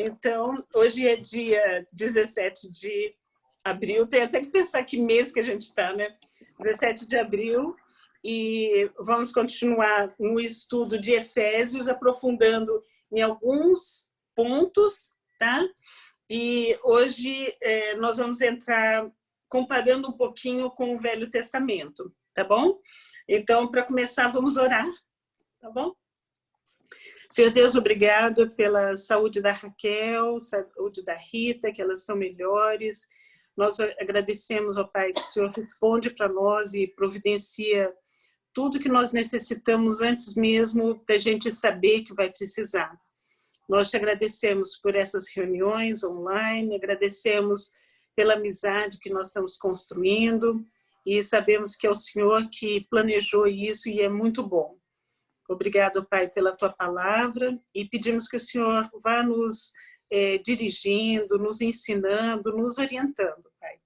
Então, hoje é dia 17 de abril, tem até que pensar que mês que a gente está, né? 17 de abril, e vamos continuar no estudo de Efésios, aprofundando em alguns pontos, tá? E hoje nós vamos entrar comparando um pouquinho com o Velho Testamento, tá bom? Então, para começar, vamos orar, tá bom? Senhor Deus, obrigado pela saúde da Raquel, saúde da Rita, que elas estão melhores. Nós agradecemos, ó Pai, que o Senhor responde para nós e providencia tudo que nós necessitamos antes mesmo da gente saber que vai precisar. Nós te agradecemos por essas reuniões online, agradecemos pela amizade que nós estamos construindo e sabemos que é o Senhor que planejou isso e é muito bom. Obrigado, Pai, pela tua palavra e pedimos que o Senhor vá nos dirigindo, nos ensinando, nos orientando, Pai.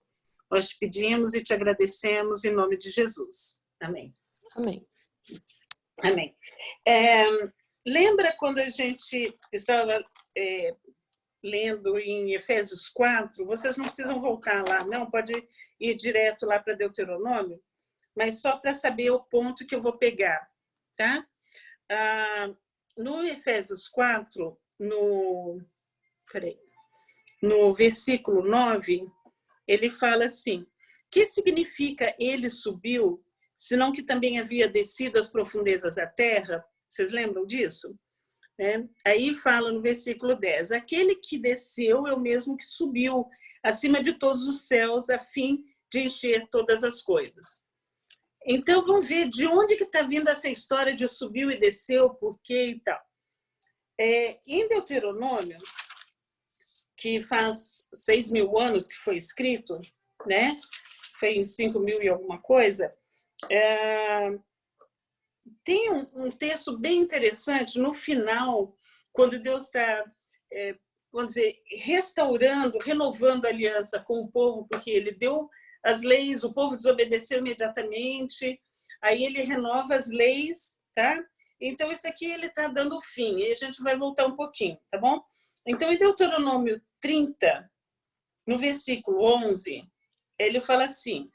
Nós te pedimos e te agradecemos em nome de Jesus. Amém. Amém. Amém. Lembra quando a gente estava lendo em Efésios 4? Vocês não precisam voltar lá, não, pode ir direto lá para Deuteronômio, mas só para saber o ponto que eu vou pegar, tá? No Efésios 4, no versículo 9, ele fala assim: que significa ele subiu, senão que também havia descido às profundezas da terra? Vocês lembram disso? Aí fala no versículo 10, aquele que desceu é o mesmo que subiu acima de todos os céus a fim de encher todas as coisas. Então, vamos ver de onde que está vindo essa história de subiu e desceu, por quê e tal. Em Deuteronômio, que faz 6.000 anos que foi escrito, né? Foi em 5.000 e alguma coisa, tem um texto bem interessante no final, quando Deus está, vamos dizer, restaurando, renovando a aliança com o povo, porque ele deu as leis, o povo desobedeceu imediatamente, aí ele renova as leis, tá? Então, isso aqui ele está dando fim, e a gente vai voltar um pouquinho, tá bom? Então, em Deuteronômio 30, no versículo 11, ele fala assim: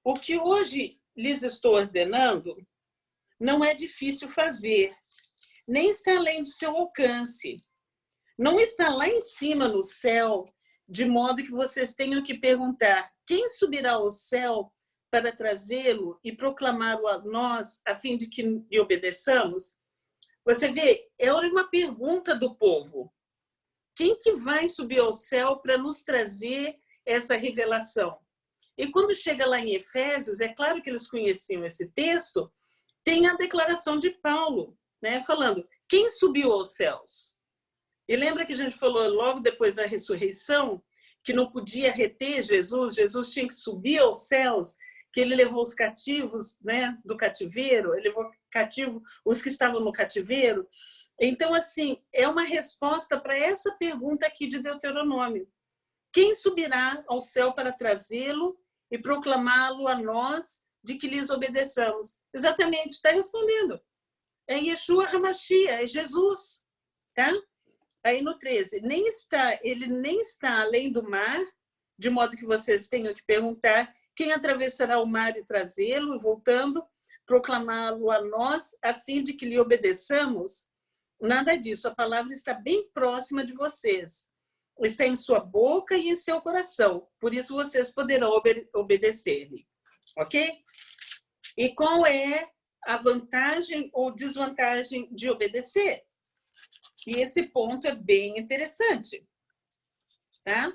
o que hoje lhes estou ordenando não é difícil fazer, nem está além do seu alcance. Não está lá em cima no céu, de modo que vocês tenham que perguntar: quem subirá ao céu para trazê-lo e proclamá-lo a nós, a fim de que lhe obedeçamos? Você vê, é uma pergunta do povo. Quem que vai subir ao céu para nos trazer essa revelação? E quando chega lá em Efésios, é claro que eles conheciam esse texto, tem a declaração de Paulo, né, falando: quem subiu aos céus? E lembra que a gente falou logo depois da ressurreição que não podia reter Jesus, Jesus tinha que subir aos céus, que ele levou os cativos, né, do cativeiro, ele levou cativo os que estavam no cativeiro. Então, assim, é uma resposta para essa pergunta aqui de Deuteronômio: quem subirá ao céu para trazê-lo e proclamá-lo a nós, de que lhes obedeçamos? Exatamente, está respondendo. É Yeshua HaMashiach, é Jesus, tá? Aí no 13, ele nem está além do mar, de modo que vocês tenham que perguntar quem atravessará o mar e trazê-lo, voltando, proclamá-lo a nós, a fim de que lhe obedeçamos. Nada disso, a palavra está bem próxima de vocês. Está em sua boca e em seu coração, por isso vocês poderão obedecer-lhe. Ok? E qual é a vantagem ou desvantagem de obedecer? E esse ponto é bem interessante, tá?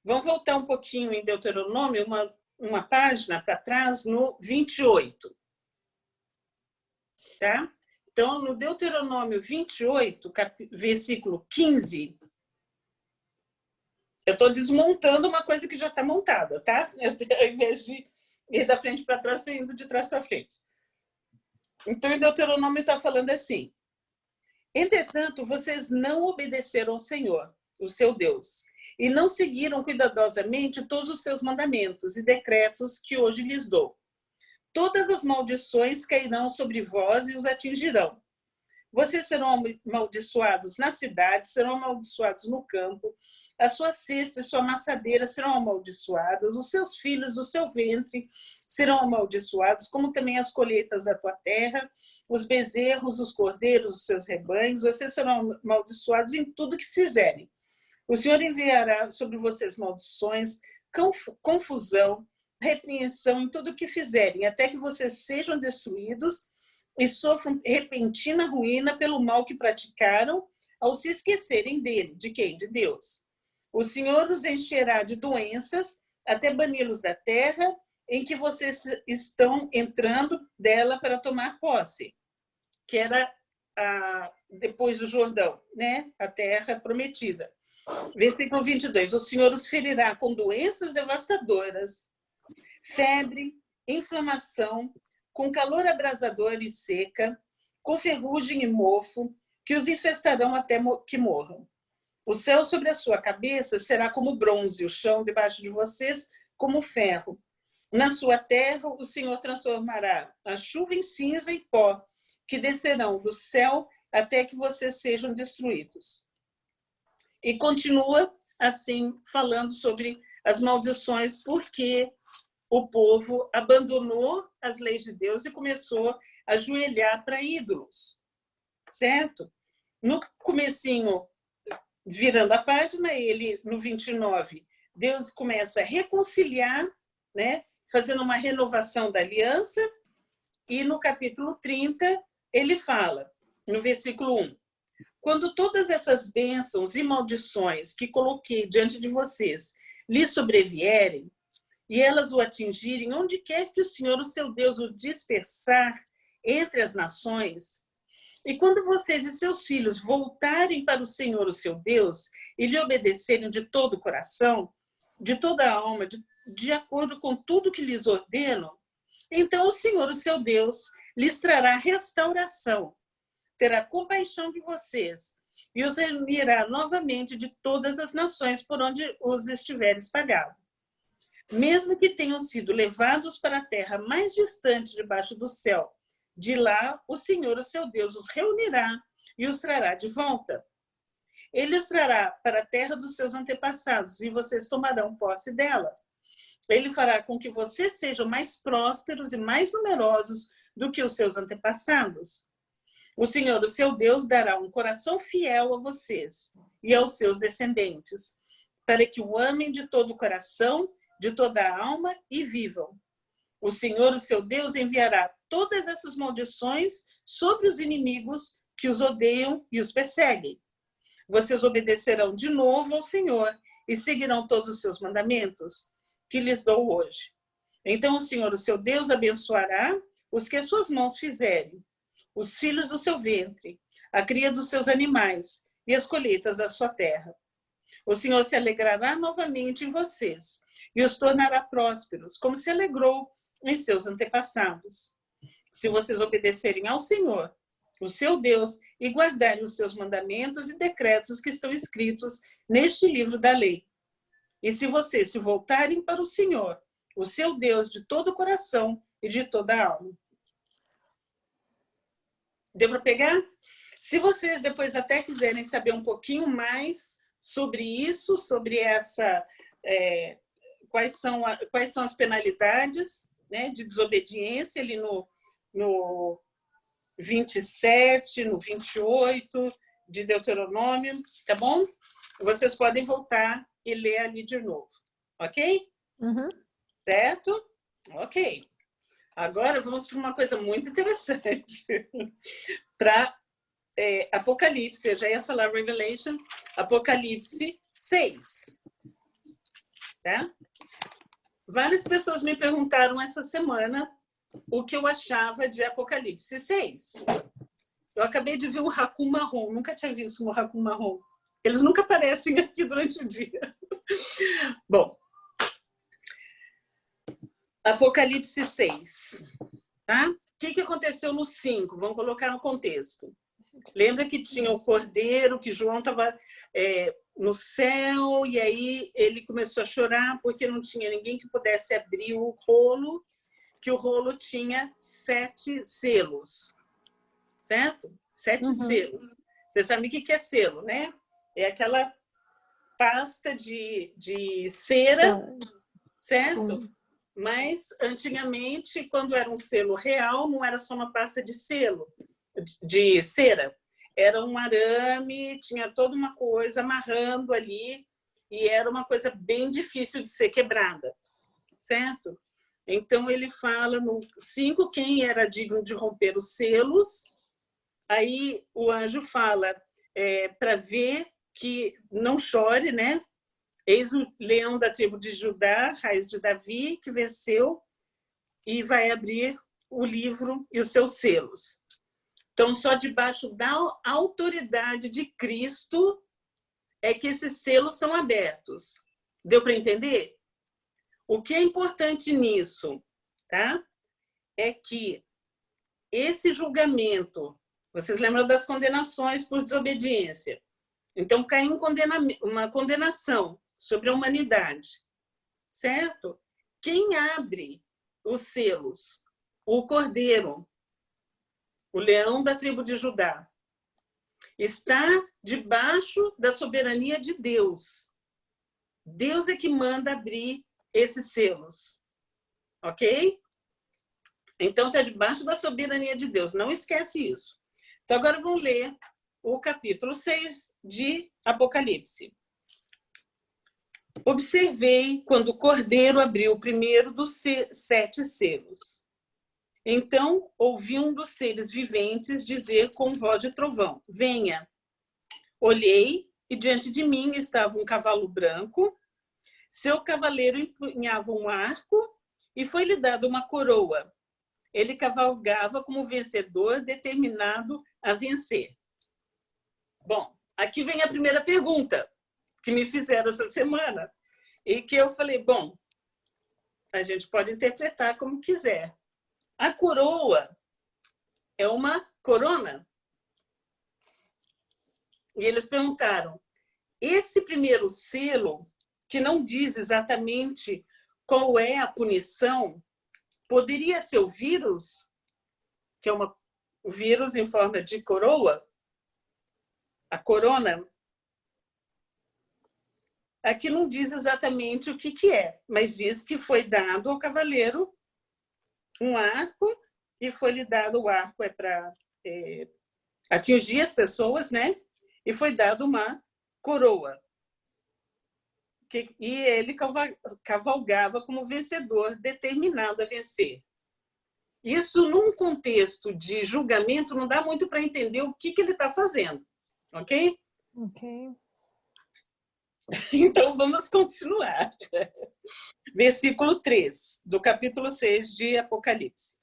Vamos voltar um pouquinho em Deuteronômio, uma página para trás, no 28, tá? Então, no Deuteronômio 28, versículo 15, eu estou desmontando uma coisa que já está montada, tá? Ao invés de ir da frente para trás, estou indo de trás para frente. Então, em Deuteronômio está falando assim: entretanto, vocês não obedeceram ao Senhor, o seu Deus, e não seguiram cuidadosamente todos os seus mandamentos e decretos que hoje lhes dou. Todas as maldições cairão sobre vós e os atingirão. Vocês serão amaldiçoados na cidade, serão amaldiçoados no campo, a sua cesta e sua amassadeira serão amaldiçoadas, os seus filhos do seu ventre serão amaldiçoados, como também as colheitas da tua terra, os bezerros, os cordeiros, os seus rebanhos, vocês serão amaldiçoados em tudo que fizerem. O Senhor enviará sobre vocês maldições, confusão, repreensão em tudo que fizerem, até que vocês sejam destruídos e sofram repentina ruína pelo mal que praticaram ao se esquecerem dele. De quem? De Deus. O Senhor os encherá de doenças até bani-los da terra em que vocês estão entrando dela para tomar posse, que era depois do Jordão, né? A terra prometida. Versículo 22. O Senhor os ferirá com doenças devastadoras, febre, inflamação, com calor abrasador e seca, com ferrugem e mofo, que os infestarão até que morram. O céu sobre a sua cabeça será como bronze, o chão debaixo de vocês como ferro. Na sua terra o Senhor transformará a chuva em cinza e pó, que descerão do céu até que vocês sejam destruídos. E continua assim, falando sobre as maldições, porque o povo abandonou as leis de Deus e começou a ajoelhar para ídolos, certo? No comecinho, virando a página, ele, no 29, Deus começa a reconciliar, né? Fazendo uma renovação da aliança, e no capítulo 30, ele fala, no versículo 1, quando todas essas bênçãos e maldições que coloquei diante de vocês lhes sobrevierem, e elas o atingirem, onde quer que o Senhor, o seu Deus, o dispersar entre as nações, e quando vocês e seus filhos voltarem para o Senhor, o seu Deus, e lhe obedecerem de todo o coração, de toda a alma, de acordo com tudo que lhes ordeno, então o Senhor, o seu Deus, lhes trará restauração, terá compaixão de vocês e os reunirá novamente de todas as nações por onde os estiver espalhados. Mesmo que tenham sido levados para a terra mais distante debaixo do céu, de lá o Senhor, o seu Deus, os reunirá e os trará de volta. Ele os trará para a terra dos seus antepassados e vocês tomarão posse dela. Ele fará com que vocês sejam mais prósperos e mais numerosos do que os seus antepassados. O Senhor, o seu Deus, dará um coração fiel a vocês e aos seus descendentes, para que o amem de todo o coração, de toda a alma e vivam. O Senhor, o seu Deus, enviará todas essas maldições sobre os inimigos que os odeiam e os perseguem. Vocês obedecerão de novo ao Senhor e seguirão todos os seus mandamentos que lhes dou hoje. Então o Senhor, o seu Deus, abençoará os que as suas mãos fizerem, os filhos do seu ventre, a cria dos seus animais e as colheitas da sua terra. O Senhor se alegrará novamente em vocês e os tornará prósperos, como se alegrou em seus antepassados. Se vocês obedecerem ao Senhor, o seu Deus, e guardarem os seus mandamentos e decretos que estão escritos neste livro da lei. E se vocês se voltarem para o Senhor, o seu Deus, de todo o coração e de toda a alma. Deu para pegar? Se vocês depois até quiserem saber um pouquinho mais sobre isso, sobre essa, quais são as penalidades, né, de desobediência, ali no 27, no 28 de Deuteronômio, tá bom? Vocês podem voltar e ler ali de novo, ok? Uhum. Certo? Ok. Agora vamos para uma coisa muito interessante. Para Apocalipse, eu já ia falar Revelation, Apocalipse 6. Tá? Várias pessoas me perguntaram essa semana o que eu achava de Apocalipse 6. Eu acabei de ver um raccoon marrom, nunca tinha visto um raccoon marrom. Eles nunca aparecem aqui durante o dia. Bom, Apocalipse 6. Tá? O que aconteceu no 5? Vamos colocar no contexto. Lembra que tinha o cordeiro, que João estava no céu, e aí ele começou a chorar porque não tinha ninguém que pudesse abrir o rolo, que o rolo tinha 7 selos, certo? 7 selos. Você sabe o que é selo, né? É aquela pasta de cera, certo? Mas, antigamente, quando era um selo real, não era só uma pasta de selo, de cera. Era um arame, tinha toda uma coisa amarrando ali, e era uma coisa bem difícil de ser quebrada, certo? Então, ele fala no 5 quem era digno de romper os selos. Aí o anjo fala para ver que não chore, né? Eis o leão da tribo de Judá, raiz de Davi, que venceu e vai abrir o livro e os seus selos. Então, só debaixo da autoridade de Cristo é que esses selos são abertos. Deu para entender? O que é importante nisso, tá? É que esse julgamento, vocês lembram das condenações por desobediência? Então, caiu uma condenação sobre a humanidade, certo? Quem abre os selos? O Cordeiro, o leão da tribo de Judá. Está debaixo da soberania de Deus. Deus é que manda abrir esses selos, ok? Então, está debaixo da soberania de Deus. Não esquece isso. Então, agora vamos ler o capítulo 6 de Apocalipse. Observei quando o Cordeiro abriu o primeiro dos 7 selos. Então, ouvi um dos seres viventes dizer com voz de trovão: venha. Olhei e diante de mim estava um cavalo branco. Seu cavaleiro empunhava um arco e foi-lhe dada uma coroa. Ele cavalgava como vencedor determinado a vencer. Bom, aqui vem a primeira pergunta que me fizeram essa semana e que eu falei, bom, a gente pode interpretar como quiser. A coroa é uma corona? E eles perguntaram, esse primeiro selo, que não diz exatamente qual é a punição, poderia ser o vírus, que é o vírus em forma de coroa? A corona? Aqui não diz exatamente o que é, mas diz que foi dado ao cavaleiro um arco, e foi-lhe dado o arco para atingir as pessoas, né? E foi dado uma coroa. E ele cavalgava como vencedor, determinado a vencer. Isso, num contexto de julgamento, não dá muito para entender o que ele está fazendo, ok? Ok. Então, vamos continuar. Versículo 3, do capítulo 6 de Apocalipse.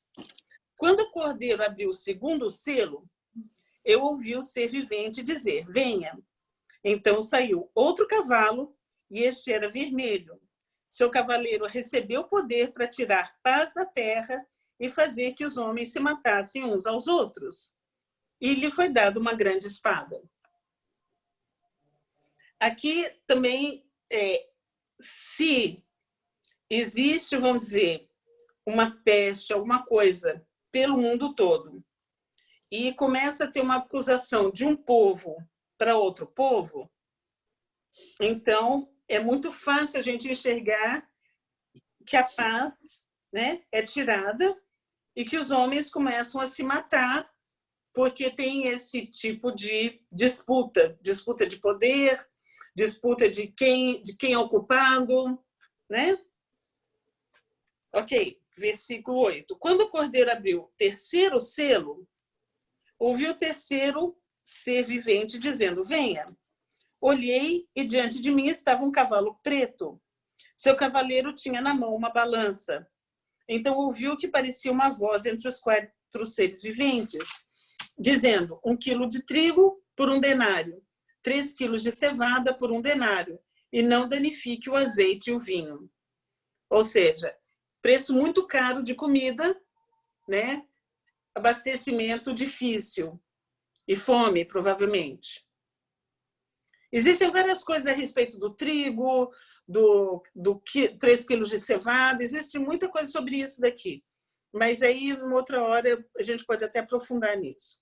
Quando o Cordeiro abriu o segundo selo, eu ouvi o ser vivente dizer, venha. Então saiu outro cavalo, e este era vermelho. Seu cavaleiro recebeu poder para tirar paz da terra e fazer que os homens se matassem uns aos outros. E lhe foi dada uma grande espada. Aqui também, se existe, vamos dizer, uma peste, alguma coisa, pelo mundo todo, e começa a ter uma acusação de um povo para outro povo, então é muito fácil a gente enxergar que a paz, né, é tirada e que os homens começam a se matar porque tem esse tipo de disputa de poder, disputa de quem é o culpado, né? Ok, versículo 8. Quando o Cordeiro abriu o terceiro selo, ouvi o terceiro ser vivente dizendo, venha. Olhei e diante de mim estava um cavalo preto. Seu cavaleiro tinha na mão uma balança. Então ouvi o que parecia uma voz entre os 4 seres viventes, dizendo, 1 quilo de trigo por 1 denário, 3 quilos de cevada por 1 denário, e não danifique o azeite e o vinho. Ou seja, preço muito caro de comida, né? Abastecimento difícil e fome, provavelmente. Existem várias coisas a respeito do trigo, do 3 quilos de cevada, existe muita coisa sobre isso daqui. Mas aí, numa outra hora, a gente pode até aprofundar nisso.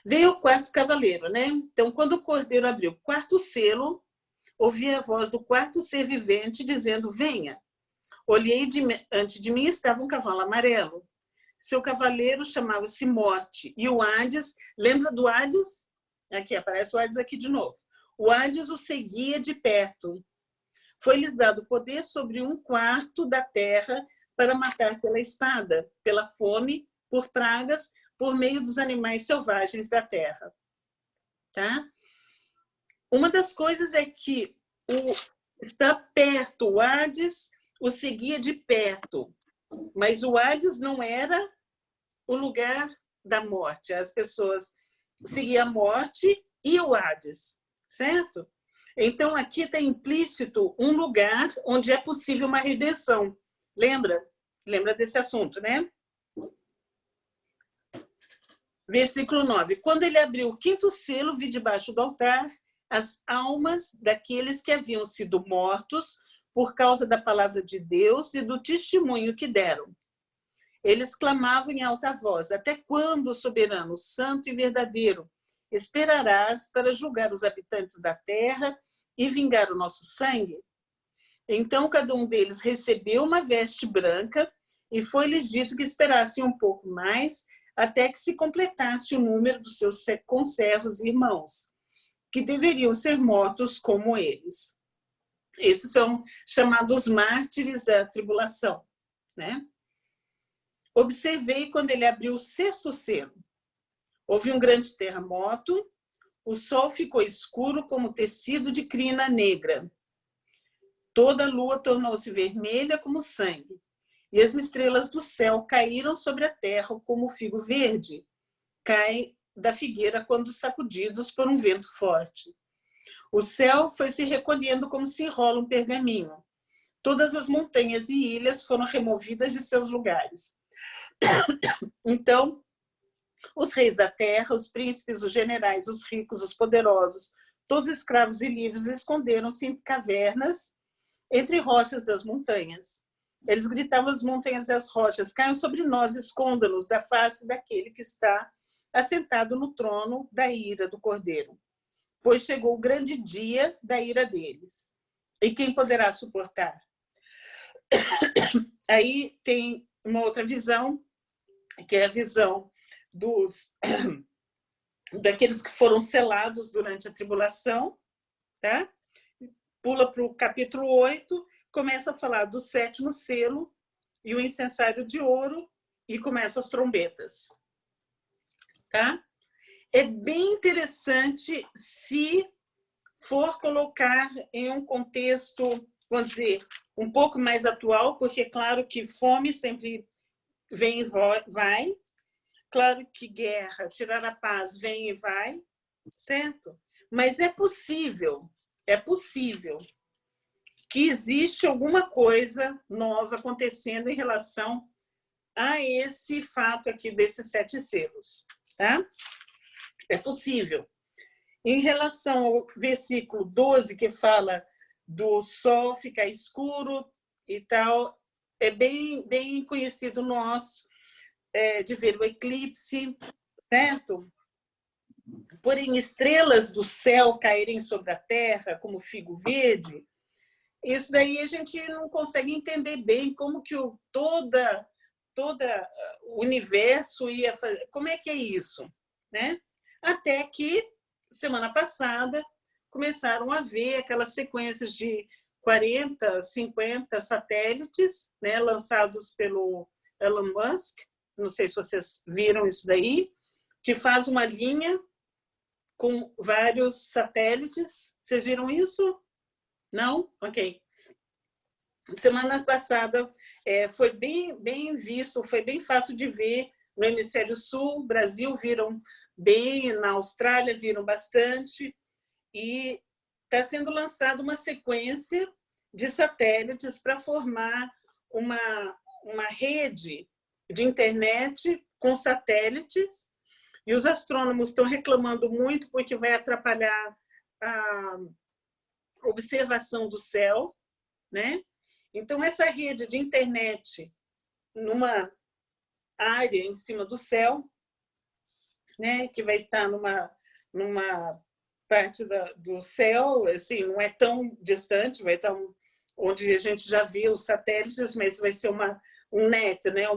Veio o quarto cavaleiro, né? Então, quando o cordeiro abriu o quarto selo, ouvi a voz do quarto ser vivente dizendo: venha. Olhei ante de mim estava um cavalo amarelo. Seu cavaleiro chamava-se Morte. E o Hades, lembra do Hades? Aqui, aparece o Hades aqui de novo. O Hades o seguia de perto. Foi-lhes dado poder sobre um quarto da terra para matar pela espada, pela fome, por pragas, por meio dos animais selvagens da terra. Tá? Uma das coisas é que está perto, o Hades o seguia de perto, mas o Hades não era o lugar da morte. As pessoas seguiam a morte e o Hades, certo? Então, aqui está implícito um lugar onde é possível uma redenção. Lembra? Lembra desse assunto, né? Versículo 9. Quando ele abriu o quinto selo, vi debaixo do altar as almas daqueles que haviam sido mortos por causa da palavra de Deus e do testemunho que deram. Eles clamavam em alta voz: até quando, soberano, santo e verdadeiro, esperarás para julgar os habitantes da terra e vingar o nosso sangue? Então cada um deles recebeu uma veste branca e foi-lhes dito que esperassem um pouco mais até que se completasse o número dos seus conservos e irmãos, que deveriam ser mortos como eles. Esses são chamados mártires da tribulação, né? Observei quando ele abriu o sexto selo. Houve um grande terremoto, o sol ficou escuro como tecido de crina negra. Toda a lua tornou-se vermelha como sangue, e as estrelas do céu caíram sobre a terra como o figo verde cai da figueira quando sacudidos por um vento forte. O céu foi se recolhendo como se enrola um pergaminho. Todas as montanhas e ilhas foram removidas de seus lugares. Então, os reis da terra, os príncipes, os generais, os ricos, os poderosos, todos os escravos e livres esconderam-se em cavernas entre rochas das montanhas. Eles gritavam às montanhas e às rochas: caiam sobre nós, esconda-nos da face daquele que está assentado no trono da ira do Cordeiro. Pois chegou o grande dia da ira deles. E quem poderá suportar? Aí tem uma outra visão, que é a visão daqueles que foram selados durante a tribulação, tá? Pula para o capítulo 8, começa a falar do sétimo selo e o incensário de ouro, e começa as trombetas. Tá? É bem interessante se for colocar em um contexto, vamos dizer, um pouco mais atual, porque é claro que fome sempre vem e vai, claro que guerra, tirar a paz vem e vai, certo? Mas é possível que existe alguma coisa nova acontecendo em relação a esse fato aqui desses 7 selos, tá? É possível. Em relação ao versículo 12, que fala do sol ficar escuro e tal, é bem conhecido nosso, de ver o eclipse, certo? Porém, estrelas do céu caírem sobre a terra, como figo verde, isso daí a gente não consegue entender bem como que todo o universo ia fazer. Como é que é isso? Né? Até que, semana passada, começaram a ver aquelas sequências de 40, 50 satélites, né, lançados pelo Elon Musk, não sei se vocês viram isso daí, que faz uma linha com vários satélites. Vocês viram isso? Não? Ok. Semana passada foi bem visto, foi bem fácil de ver no Hemisfério Sul, Brasil viram bem, na Austrália viram bastante, e está sendo lançada uma sequência de satélites para formar uma rede de internet com satélites, e os astrônomos estão reclamando muito porque vai atrapalhar a observação do céu, né? Então, essa rede de internet numa área em cima do céu né, que vai estar numa parte do céu, assim, não é tão distante, vai estar onde a gente já viu os satélites, mas vai ser um net, né,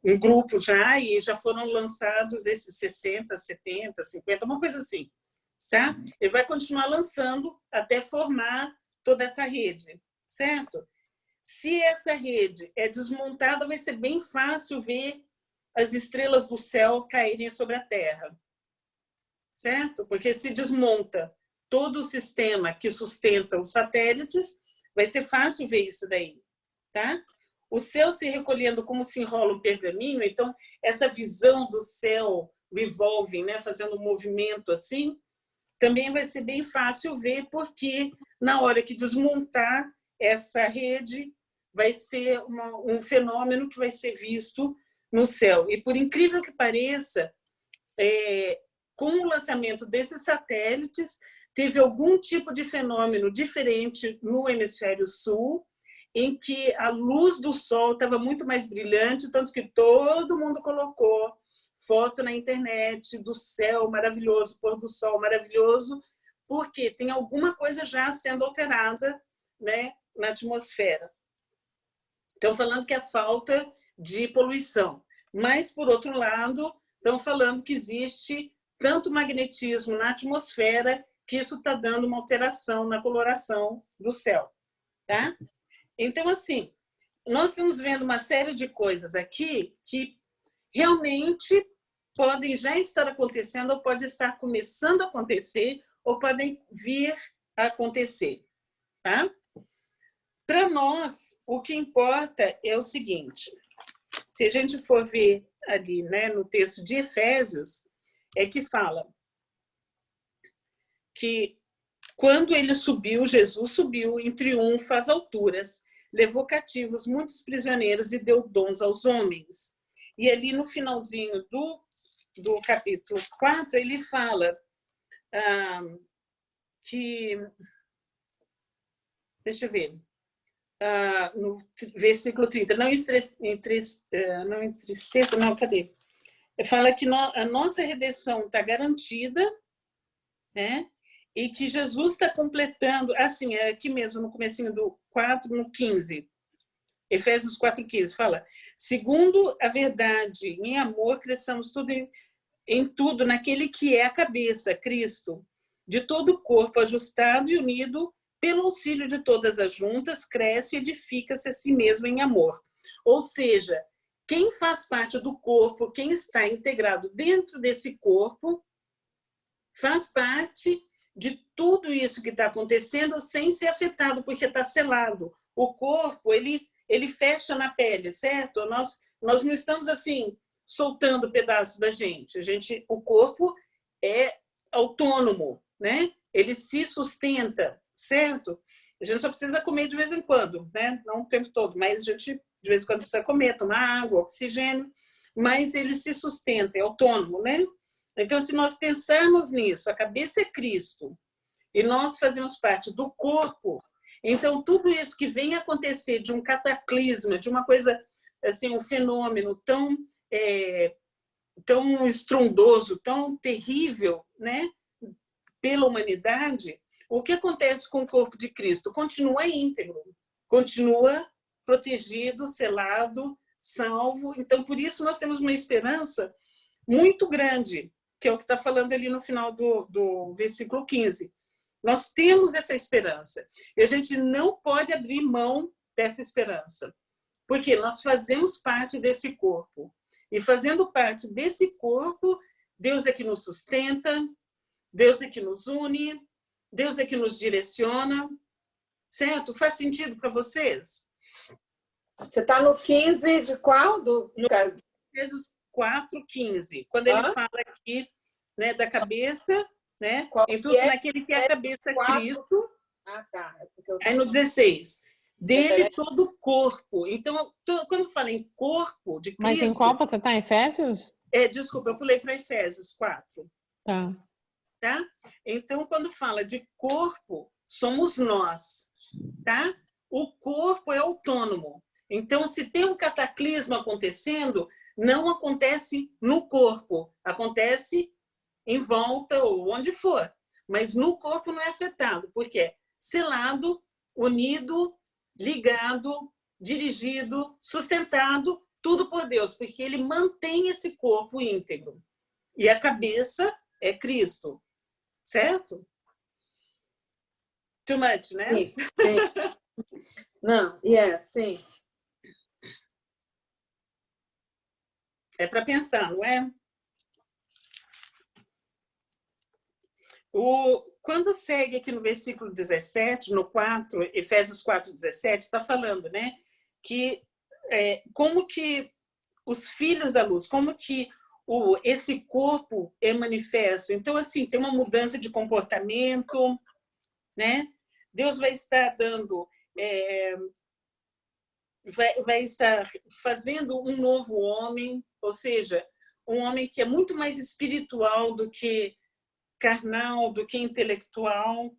um grupo já, e já foram lançados esses 60, 70, 50, uma coisa assim. Tá? Ele vai continuar lançando até formar toda essa rede, certo? Se essa rede é desmontada, vai ser bem fácil ver as estrelas do céu caírem sobre a Terra, certo? Porque se desmonta todo o sistema que sustenta os satélites, vai ser fácil ver isso daí, tá? O céu se recolhendo como se enrola um pergaminho, então essa visão do céu revolving, né, fazendo um movimento assim, também vai ser bem fácil ver, porque na hora que desmontar essa rede, vai ser um fenômeno que vai ser visto no céu. E, por incrível que pareça, com o lançamento desses satélites, teve algum tipo de fenômeno diferente no hemisfério sul, em que a luz do sol estava muito mais brilhante, tanto que todo mundo colocou foto na internet do céu maravilhoso, pôr do sol maravilhoso, porque tem alguma coisa já sendo alterada, né, na atmosfera. Estão falando que é falta de poluição, mas, por outro lado, estão falando que existe tanto magnetismo na atmosfera que isso está dando uma alteração na coloração do céu. Tá? Então, assim, nós estamos vendo uma série de coisas aqui que realmente podem já estar acontecendo, ou pode estar começando a acontecer, ou podem vir a acontecer. Tá? Para nós, o que importa é o seguinte, se a gente for ver ali, né, no texto de Efésios, é que fala que quando ele subiu, Jesus subiu em triunfo às alturas, levou cativos muitos prisioneiros e deu dons aos homens. E ali no finalzinho do capítulo 4, ele fala que... Deixa eu ver. No versículo 30. Não entristeça, não, cadê? Fala que a nossa redenção está garantida, né? E que Jesus está completando, assim, é aqui mesmo no comecinho do 4, no 15. Efésios 4,15 fala: segundo a verdade, em amor, cresçamos tudo em tudo naquele que é a cabeça, Cristo, de todo o corpo ajustado e unido pelo auxílio de todas as juntas, cresce e edifica-se a si mesmo em amor. Ou seja, quem faz parte do corpo, quem está integrado dentro desse corpo, faz parte de tudo isso que está acontecendo sem ser afetado, porque está selado. O corpo, ele fecha na pele, certo? Nós não estamos assim soltando pedaços da gente. O corpo é autônomo, né? Ele se sustenta, certo? A gente só precisa comer de vez em quando, né? Não o tempo todo, mas a gente de vez em quando precisa comer, tomar água, oxigênio, mas ele se sustenta, é autônomo, né? Então, se nós pensarmos nisso, a cabeça é Cristo, e nós fazemos parte do corpo, então tudo isso que vem acontecer de um cataclisma, de uma coisa, assim, um fenômeno tão estrondoso, tão terrível, né, pela humanidade, o que acontece com o corpo de Cristo? Continua íntegro, continua protegido, selado, salvo. Então, por isso, nós temos uma esperança muito grande, que é o que está falando ali no final do versículo 15. Nós temos essa esperança. E a gente não pode abrir mão dessa esperança, porque nós fazemos parte desse corpo. E fazendo parte desse corpo, Deus é que nos sustenta, Deus é que nos une, Deus é que nos direciona. Certo? Faz sentido para vocês? Você está no 15 de qual? No Efésios 4:15, quando ele fala aqui, né, da cabeça, né? Em tudo naquele que é a cabeça, 4? Cristo. Ah, tá. Aí no 16, dele todo o corpo. Então, quando fala em corpo de Cristo... Mas em qual você está? Efésios? Desculpa, eu pulei para Efésios 4. Tá. Tá? Então, quando fala de corpo, somos nós. Tá? O corpo é autônomo. Então, se tem um cataclismo acontecendo, não acontece no corpo, acontece em volta ou onde for, mas no corpo não é afetado, porque é selado, unido, ligado, dirigido, sustentado, tudo por Deus, porque ele mantém esse corpo íntegro. E a cabeça é Cristo, certo? Too much, né? Sim, sim. Não, sim. É para pensar, não é? Quando segue aqui no versículo 17, no 4, Efésios 4:17, está falando, né? Que como que os filhos da luz, como que esse corpo é manifesto. Então, assim, tem uma mudança de comportamento, né? Deus vai estar dando, vai estar fazendo um novo homem, ou seja, um homem que é muito mais espiritual do que carnal, do que intelectual.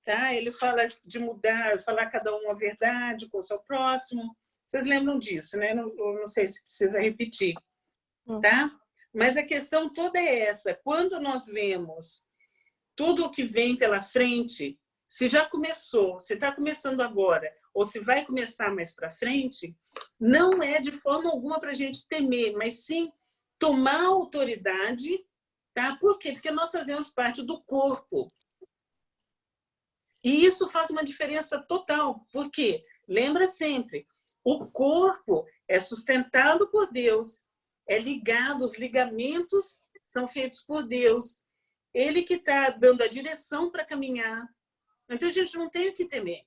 Tá? Ele fala de mudar, falar cada um a verdade com o seu próximo. Vocês lembram disso, né? Eu não sei se precisa repetir, tá? Mas a questão toda é essa. Quando nós vemos tudo o que vem pela frente, se já começou, se está começando agora, ou se vai começar mais para frente, não é de forma alguma para a gente temer, mas sim tomar autoridade, tá? Por quê? Porque nós fazemos parte do corpo. E isso faz uma diferença total. Por quê? Lembra sempre, o corpo é sustentado por Deus, é ligado, os ligamentos são feitos por Deus. Ele que está dando a direção para caminhar. Então, a gente não tem o que temer.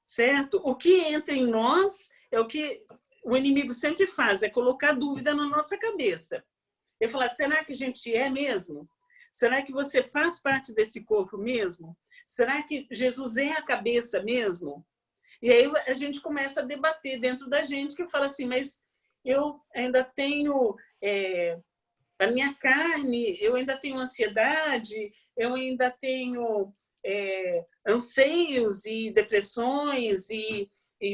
Certo? O que entra em nós é o que o inimigo sempre faz, é colocar dúvida na nossa cabeça. Ele fala, será que a gente é mesmo? Será que você faz parte desse corpo mesmo? Será que Jesus é a cabeça mesmo? E aí a gente começa a debater dentro da gente, que fala assim, mas eu ainda tenho a minha carne, eu ainda tenho ansiedade, eu ainda tenho anseios e depressões e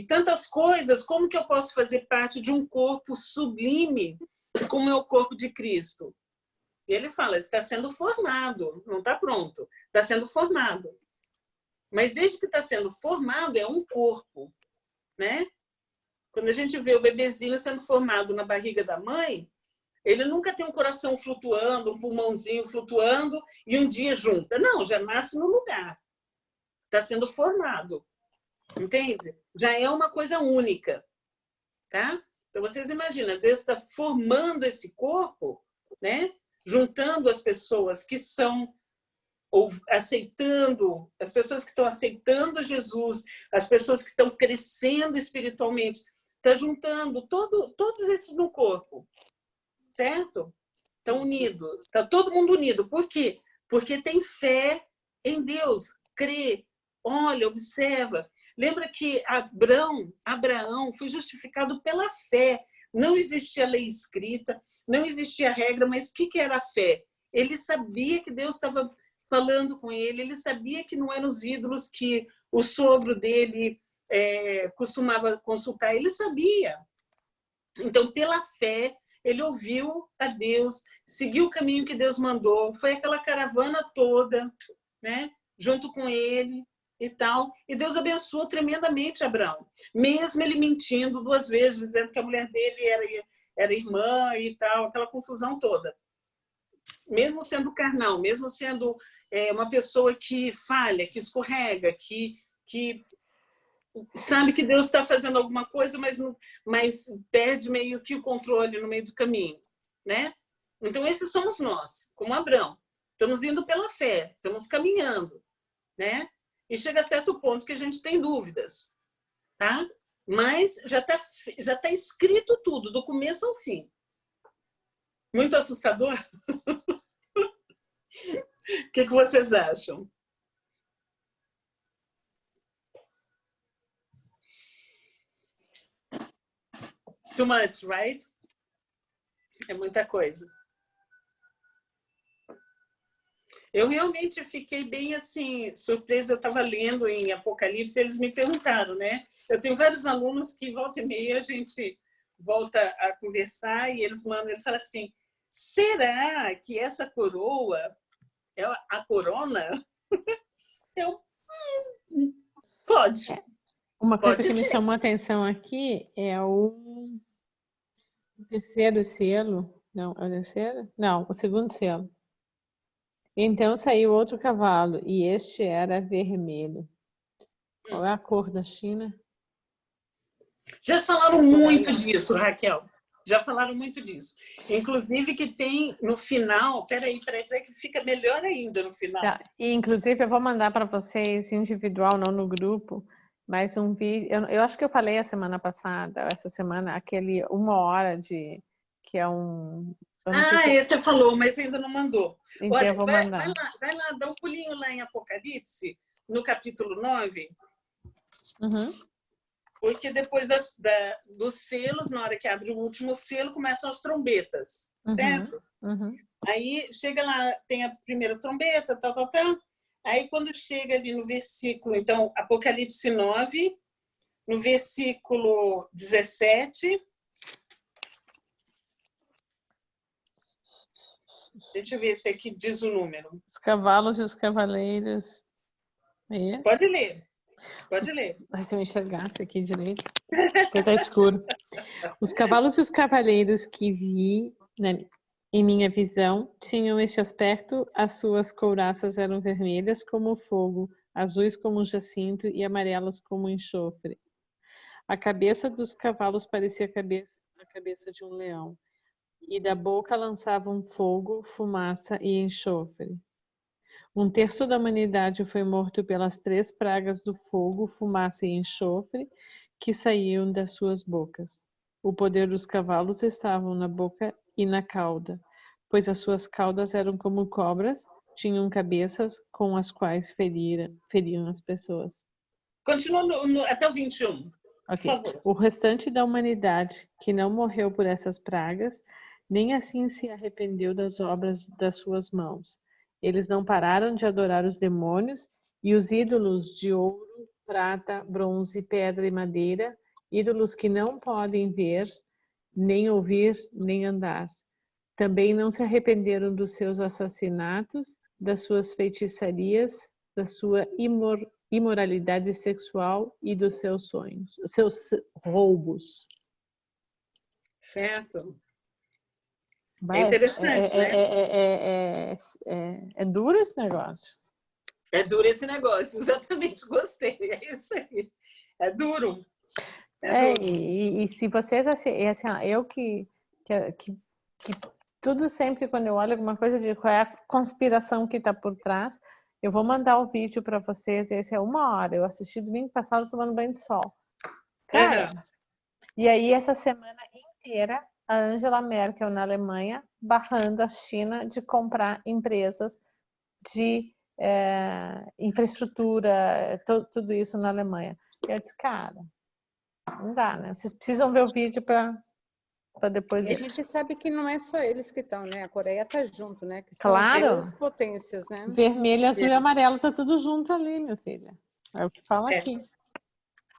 tantas coisas. Como que eu posso fazer parte de um corpo sublime como é o corpo de Cristo? E ele fala, está sendo formado, não está pronto, está sendo formado. Mas desde que está sendo formado, é um corpo, né? Quando a gente vê o bebezinho sendo formado na barriga da mãe, ele nunca tem um coração flutuando, um pulmãozinho flutuando e um dia junta. Não, já nasce no lugar. Está sendo formado. Entende? Já é uma coisa única. Tá? Então, vocês imaginam, Deus está formando esse corpo, né? Juntando as pessoas que são ou aceitando, as pessoas que estão aceitando Jesus, as pessoas que estão crescendo espiritualmente, está juntando todos esses no corpo, certo? Estão unidos, está todo mundo unido. Por quê? Porque tem fé em Deus, crê, olha, observa. Lembra que Abraão foi justificado pela fé. Não existia lei escrita, não existia regra, mas o que era a fé? Ele sabia que Deus estava falando com ele, ele sabia que não eram os ídolos que o sogro dele costumava consultar, ele sabia. Então, pela fé, ele ouviu a Deus, seguiu o caminho que Deus mandou, foi aquela caravana toda, né, junto com ele e tal, e Deus abençoou tremendamente Abraão, mesmo ele mentindo 2 vezes, dizendo que a mulher dele era irmã e tal, aquela confusão toda. Mesmo sendo carnal, mesmo sendo uma pessoa que falha, que escorrega, que sabe que Deus está fazendo alguma coisa, mas perde meio que o controle no meio do caminho, né? Então, esses somos nós, como Abraão. Estamos indo pela fé, estamos caminhando, né? E chega a certo ponto que a gente tem dúvidas, tá? Mas já tá escrito tudo, do começo ao fim. Muito assustador? O que vocês acham? Too much, right? É muita coisa. Eu realmente fiquei bem assim, surpresa. Eu estava lendo em Apocalipse, eles me perguntaram, né? Eu tenho vários alunos que volta e meia a gente volta a conversar e eles falam assim: será que essa coroa é a corona? Eu, pode. Uma coisa Pode que me ser. chamou a atenção aqui é o terceiro selo. Não, é o terceiro? Não, o segundo selo. Então saiu outro cavalo, e este era vermelho. Qual é a cor da China? Já falaram muito disso, Raquel. Já falaram muito disso. Inclusive que tem no final... Peraí, que fica melhor ainda no final. Tá. E, inclusive, eu vou mandar para vocês individual, não no grupo, mas um vídeo... Eu acho que eu falei a semana passada, essa semana, aquele 1 hora de... que é um... Esse você falou, mas ainda não mandou. Então, Olha, eu vou mandar. vai lá, dá um pulinho lá em Apocalipse, no capítulo 9, Uhum. porque depois dos selos, na hora que abre o último selo, começam as trombetas, certo? Uhum. Aí chega lá, tem a primeira trombeta, tal. Aí quando chega ali no versículo, então, Apocalipse 9, no versículo 17... Deixa eu ver se aqui diz o número. Os cavalos e os cavaleiros. É isso? Pode ler. Pode ler. Ai, se eu enxergasse aqui direito, porque tá escuro. Os cavalos e os cavaleiros que vi, né, em minha visão, tinham este aspecto: as suas couraças eram vermelhas como o fogo, azuis como o jacinto e amarelas como o enxofre. A cabeça dos cavalos parecia a cabeça de um leão, e da boca lançavam fogo, fumaça e enxofre. 1/3 da humanidade foi morto pelas 3 pragas do fogo, fumaça e enxofre que saíam das suas bocas. O poder dos cavalos estava na boca e na cauda, pois as suas caudas eram como cobras, tinham cabeças com as quais feriam as pessoas. Continua até o 21, por favor. O restante da humanidade, que não morreu por essas pragas, nem assim se arrependeu das obras das suas mãos. Eles não pararam de adorar os demônios e os ídolos de ouro, prata, bronze, pedra e madeira, ídolos que não podem ver, nem ouvir, nem andar. Também não se arrependeram dos seus assassinatos, das suas feitiçarias, da sua imoralidade sexual e dos seus sonhos, seus roubos. Certo. É interessante, né? É duro esse negócio. É duro esse negócio, exatamente, gostei. É isso aí. É duro. É duro. E se vocês assim, eu que tudo sempre quando eu olho alguma coisa, eu digo qual é a conspiração que está por trás. Eu vou mandar o vídeo para vocês. Esse é 1 hora. Eu assisti domingo passado tomando banho de sol. Cara, e aí essa semana inteira a Angela Merkel na Alemanha barrando a China de comprar empresas de infraestrutura, tudo isso na Alemanha. Eu disse, cara, não dá, né? Vocês precisam ver o vídeo para depois ver. E a gente sabe que não é só eles que estão, né? A Coreia tá junto, né? Que são Claro. as duas potências, né? Vermelho, azul e amarelo tá tudo junto ali, minha filha. É o que fala aqui.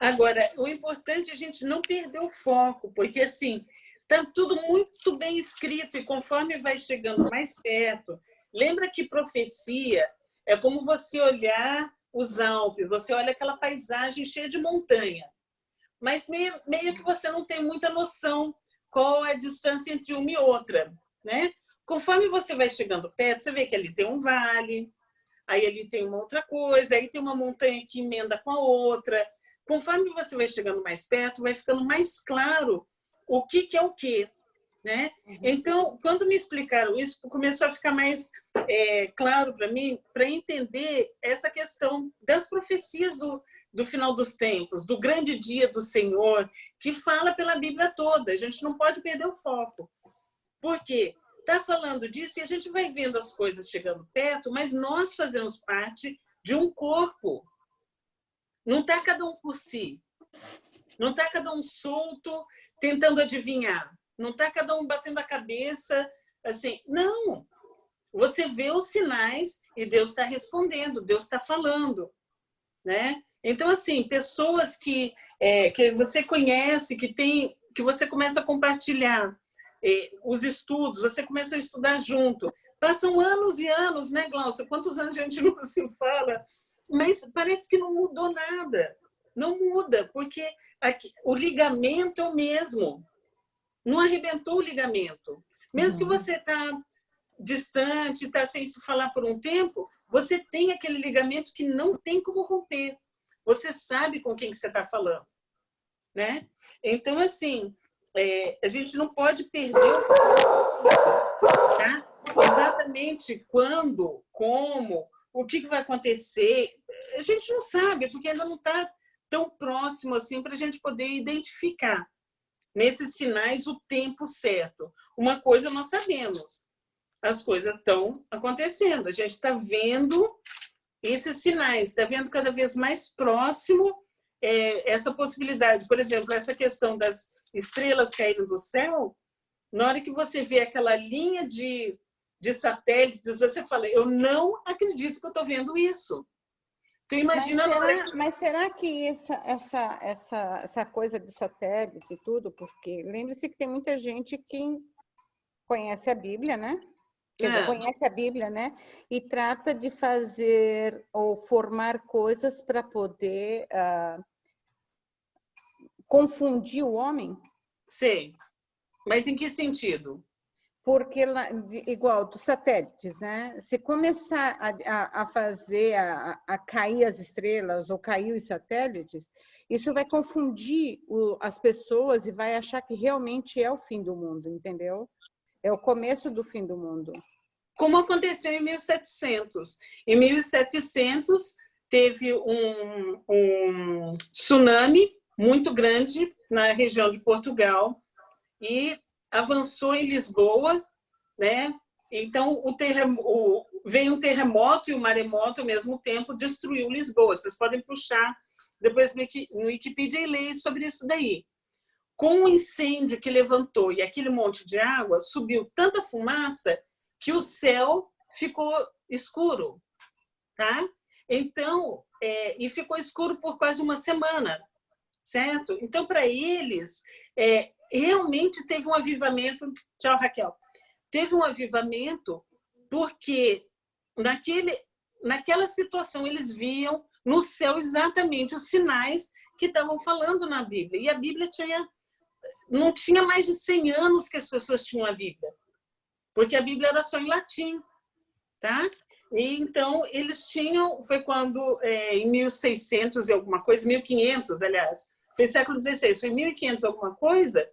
Agora, o importante é a gente não perder o foco, porque assim, tá tudo muito bem escrito e conforme vai chegando mais perto, lembra que profecia é como você olhar os Alpes, você olha aquela paisagem cheia de montanha, mas meio que você não tem muita noção qual é a distância entre uma e outra, né? Conforme você vai chegando perto, você vê que ali tem um vale, aí ali tem uma outra coisa, aí tem uma montanha que emenda com a outra. Conforme você vai chegando mais perto, vai ficando mais claro o que é o quê, né? Então, quando me explicaram isso, começou a ficar mais claro para mim, para entender essa questão das profecias do final dos tempos, do grande dia do Senhor, que fala pela Bíblia toda. A gente não pode perder o foco. Por quê? Está falando disso e a gente vai vendo as coisas chegando perto, mas nós fazemos parte de um corpo. Não está cada um por si. Não está cada um solto, tentando adivinhar. Não está cada um batendo a cabeça, assim. Não! Você vê os sinais e Deus está respondendo, Deus está falando, né? Então, assim, pessoas que você conhece, que você começa a compartilhar os estudos, você começa a estudar junto. Passam anos e anos, né, Glaucia? Quantos anos a gente não se fala? Mas parece que não mudou nada. Não muda, porque o ligamento é o mesmo. Não arrebentou o ligamento. Mesmo que você está distante, está sem se falar por um tempo, você tem aquele ligamento que não tem como romper. Você sabe com quem que você está falando, né? Então, assim, a gente não pode perder o foco, tá? Exatamente quando, como, o que vai acontecer, a gente não sabe, porque ainda não está tão próximo assim para a gente poder identificar nesses sinais o tempo certo. Uma coisa nós sabemos, as coisas estão acontecendo, a gente está vendo esses sinais, está vendo cada vez mais próximo essa possibilidade. Por exemplo, essa questão das estrelas caindo do céu, na hora que você vê aquela linha de satélites, você fala, eu não acredito que eu estou vendo isso. Tu imagina mas será que essa coisa de satélite e tudo, porque lembre-se que tem muita gente que conhece a Bíblia, né? Quer dizer, conhece a Bíblia, né? E trata de fazer ou formar coisas para poder confundir o homem? Sei. Mas em que sentido? Porque, igual dos satélites, né? Se começar a fazer, a cair as estrelas ou cair os satélites, isso vai confundir as pessoas e vai achar que realmente é o fim do mundo, entendeu? É o começo do fim do mundo. Como aconteceu em 1700. Em 1700, teve um tsunami muito grande na região de Portugal e avançou em Lisboa, né? Então, veio um terremoto e um maremoto ao mesmo tempo, destruiu Lisboa. Vocês podem puxar depois no Wikipedia e ler sobre isso daí. Com o incêndio que levantou e aquele monte de água, subiu tanta fumaça que o céu ficou escuro, tá? Então, e ficou escuro por quase uma semana, certo? Então, para eles, realmente teve um avivamento. Tchau, Raquel. Teve um avivamento porque naquela situação eles viam no céu exatamente os sinais que estavam falando na Bíblia. E a Bíblia não tinha mais de 100 anos que as pessoas tinham a Bíblia, porque a Bíblia era só em latim, tá? E então eles tinham, foi quando em 1600 e alguma coisa, 1500, aliás, foi século XVI, foi 1500 alguma coisa,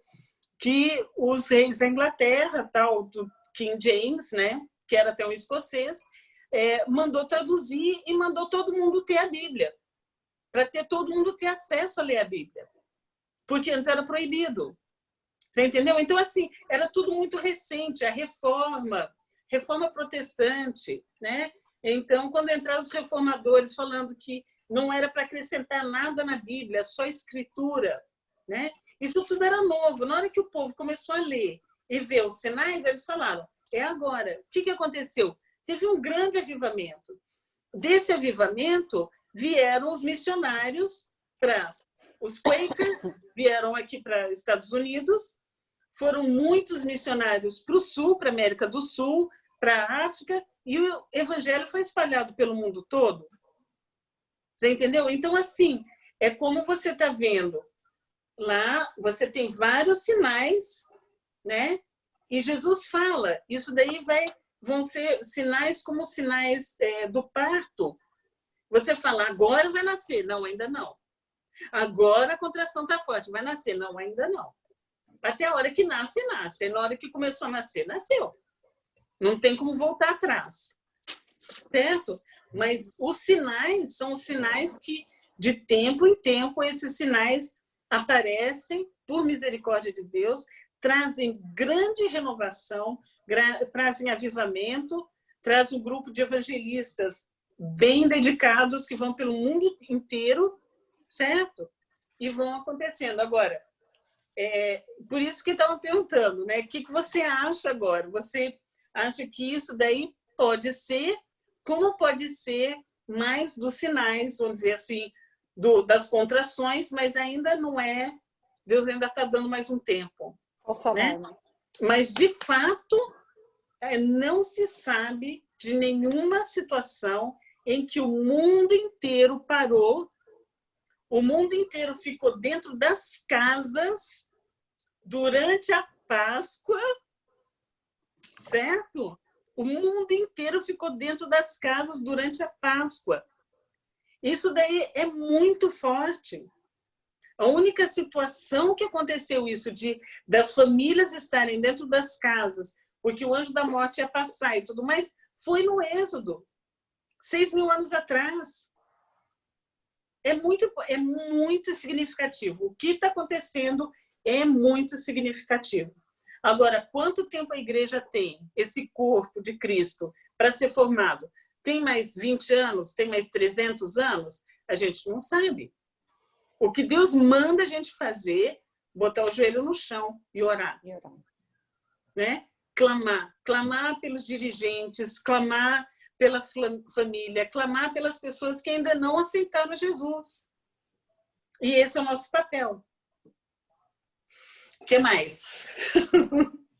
que os reis da Inglaterra, tal do King James, né, que era até um escocês, mandou traduzir e mandou todo mundo ter a Bíblia, para todo mundo ter acesso a ler a Bíblia, porque antes era proibido. Você entendeu? Então, assim, era tudo muito recente, a reforma protestante, né? Então, quando entraram os reformadores falando que não era para acrescentar nada na Bíblia, só escritura, né? Isso tudo era novo. Na hora que o povo começou a ler e ver os sinais, eles falaram, é agora. O que aconteceu? Teve um grande avivamento. Desse avivamento, vieram os missionários os Quakers, vieram aqui para os Estados Unidos, foram muitos missionários para o Sul, para a América do Sul, para a África, e o evangelho foi espalhado pelo mundo todo. Você entendeu? Então, assim, é como você está vendo. Lá, você tem vários sinais, né? E Jesus fala, isso daí vão ser sinais como sinais do parto. Você fala, agora vai nascer. Não, ainda não. Agora a contração está forte, vai nascer. Não, ainda não. Até a hora que nasce, nasce. Na hora que começou a nascer, nasceu. Não tem como voltar atrás. Certo? Mas os sinais são os sinais que, de tempo em tempo, esses sinais aparecem, por misericórdia de Deus, trazem grande renovação, trazem avivamento, traz um grupo de evangelistas bem dedicados que vão pelo mundo inteiro, certo? E vão acontecendo. Agora, por isso que estavam perguntando, né? O que você acha agora? Você acha que isso daí pode ser como pode ser mais dos sinais, vamos dizer assim, das contrações, mas ainda não é, Deus ainda está dando mais um tempo. Né? Mas, de fato, não se sabe de nenhuma situação em que o mundo inteiro parou, o mundo inteiro ficou dentro das casas durante a Páscoa, certo? O mundo inteiro ficou dentro das casas durante a Páscoa. Isso daí é muito forte. A única situação que aconteceu isso, das famílias estarem dentro das casas, porque o anjo da morte ia passar e tudo mais, foi no Êxodo, 6.000 anos atrás. É muito significativo. O que está acontecendo é muito significativo. Agora, quanto tempo a igreja tem, esse corpo de Cristo, para ser formado? Tem mais 20 anos? Tem mais 300 anos? A gente não sabe. O que Deus manda a gente fazer, botar o joelho no chão e orar. Né? Clamar pelos dirigentes, clamar pela família, clamar pelas pessoas que ainda não aceitaram Jesus. E esse é o nosso papel. O que mais?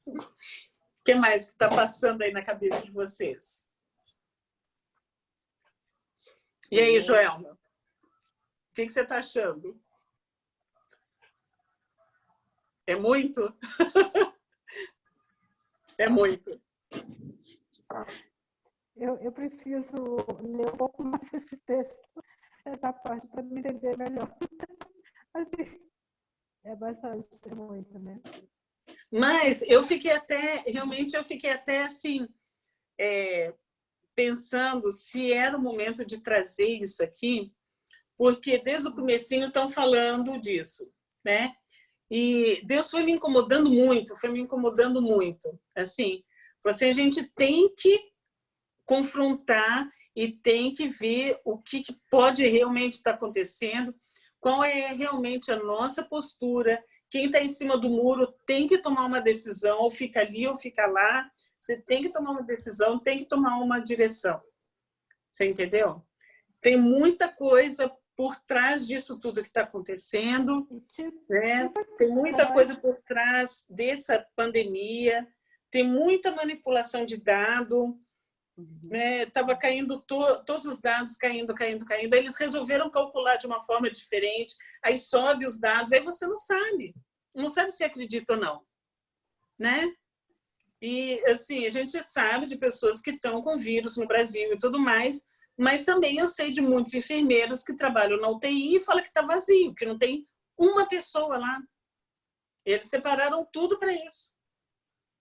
O que mais que está passando aí na cabeça de vocês? E aí, Joelma? O que você está achando? É muito? É muito. Eu preciso ler um pouco mais esse texto, essa parte, para me entender melhor. Assim, é bastante, é muito, né? Mas eu fiquei até assim, pensando se era o momento de trazer isso aqui, porque desde o comecinho estão falando disso, né? E Deus foi me incomodando muito, assim, a gente tem que confrontar e tem que ver o que pode realmente estar acontecendo, qual é realmente a nossa postura. Quem está em cima do muro tem que tomar uma decisão, ou fica ali ou fica lá. Você tem que tomar uma decisão, tem que tomar uma direção. Você entendeu? Tem muita coisa por trás disso tudo que está acontecendo, né? Tem muita coisa por trás dessa pandemia, tem muita manipulação de dado, né? Estava caindo todos os dados, caindo. Aí eles resolveram calcular de uma forma diferente, aí sobe os dados, aí você não sabe se acredita ou não, né? E assim, a gente sabe de pessoas que estão com vírus no Brasil e tudo mais, mas também eu sei de muitos enfermeiros que trabalham na UTI e falam que está vazio, que não tem uma pessoa lá. Eles separaram tudo para isso.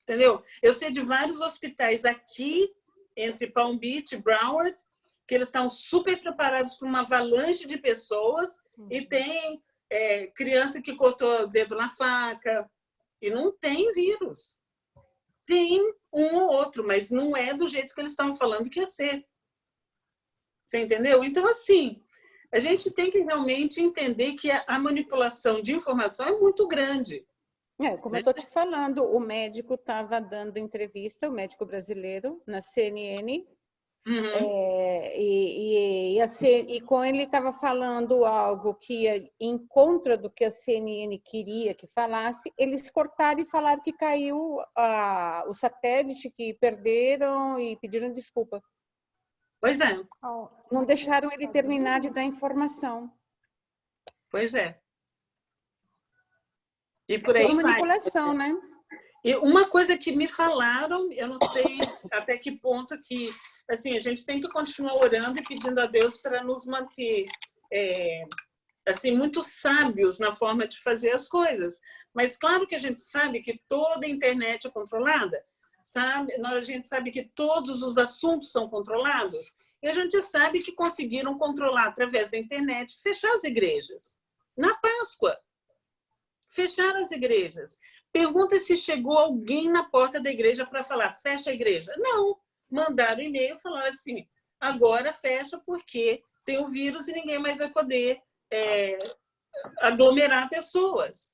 Entendeu? Eu sei de vários hospitais aqui, entre Palm Beach e Broward, que eles estão super preparados para uma avalanche de pessoas e tem criança que cortou o dedo na faca e não tem vírus. Tem um ou outro, mas não é do jeito que eles estavam falando que ia ser. Você entendeu? Então, assim, a gente tem que realmente entender que a manipulação de informação é muito grande. Como eu estou te falando, o médico estava dando entrevista, o médico brasileiro, na CNN, e com ele estava falando algo que ia em contra do que a CNN queria que falasse, eles cortaram e falaram que caiu o satélite, que perderam e pediram desculpa. Pois é. Não deixaram ele terminar de dar informação. Pois é. E por aí vai. Manipulação, né? E uma coisa que me falaram, eu não sei até que ponto que, assim, a gente tem que continuar orando e pedindo a Deus para nos manter, assim, muito sábios na forma de fazer as coisas. Mas claro que a gente sabe que toda a internet é controlada, sabe? A gente sabe que todos os assuntos são controlados. E a gente sabe que conseguiram controlar, através da internet, fechar as igrejas. Na Páscoa. Fecharam as igrejas. Pergunta se chegou alguém na porta da igreja para falar, fecha a igreja. Não. Mandaram e-mail e falaram assim, agora fecha porque tem o vírus e ninguém mais vai poder aglomerar pessoas.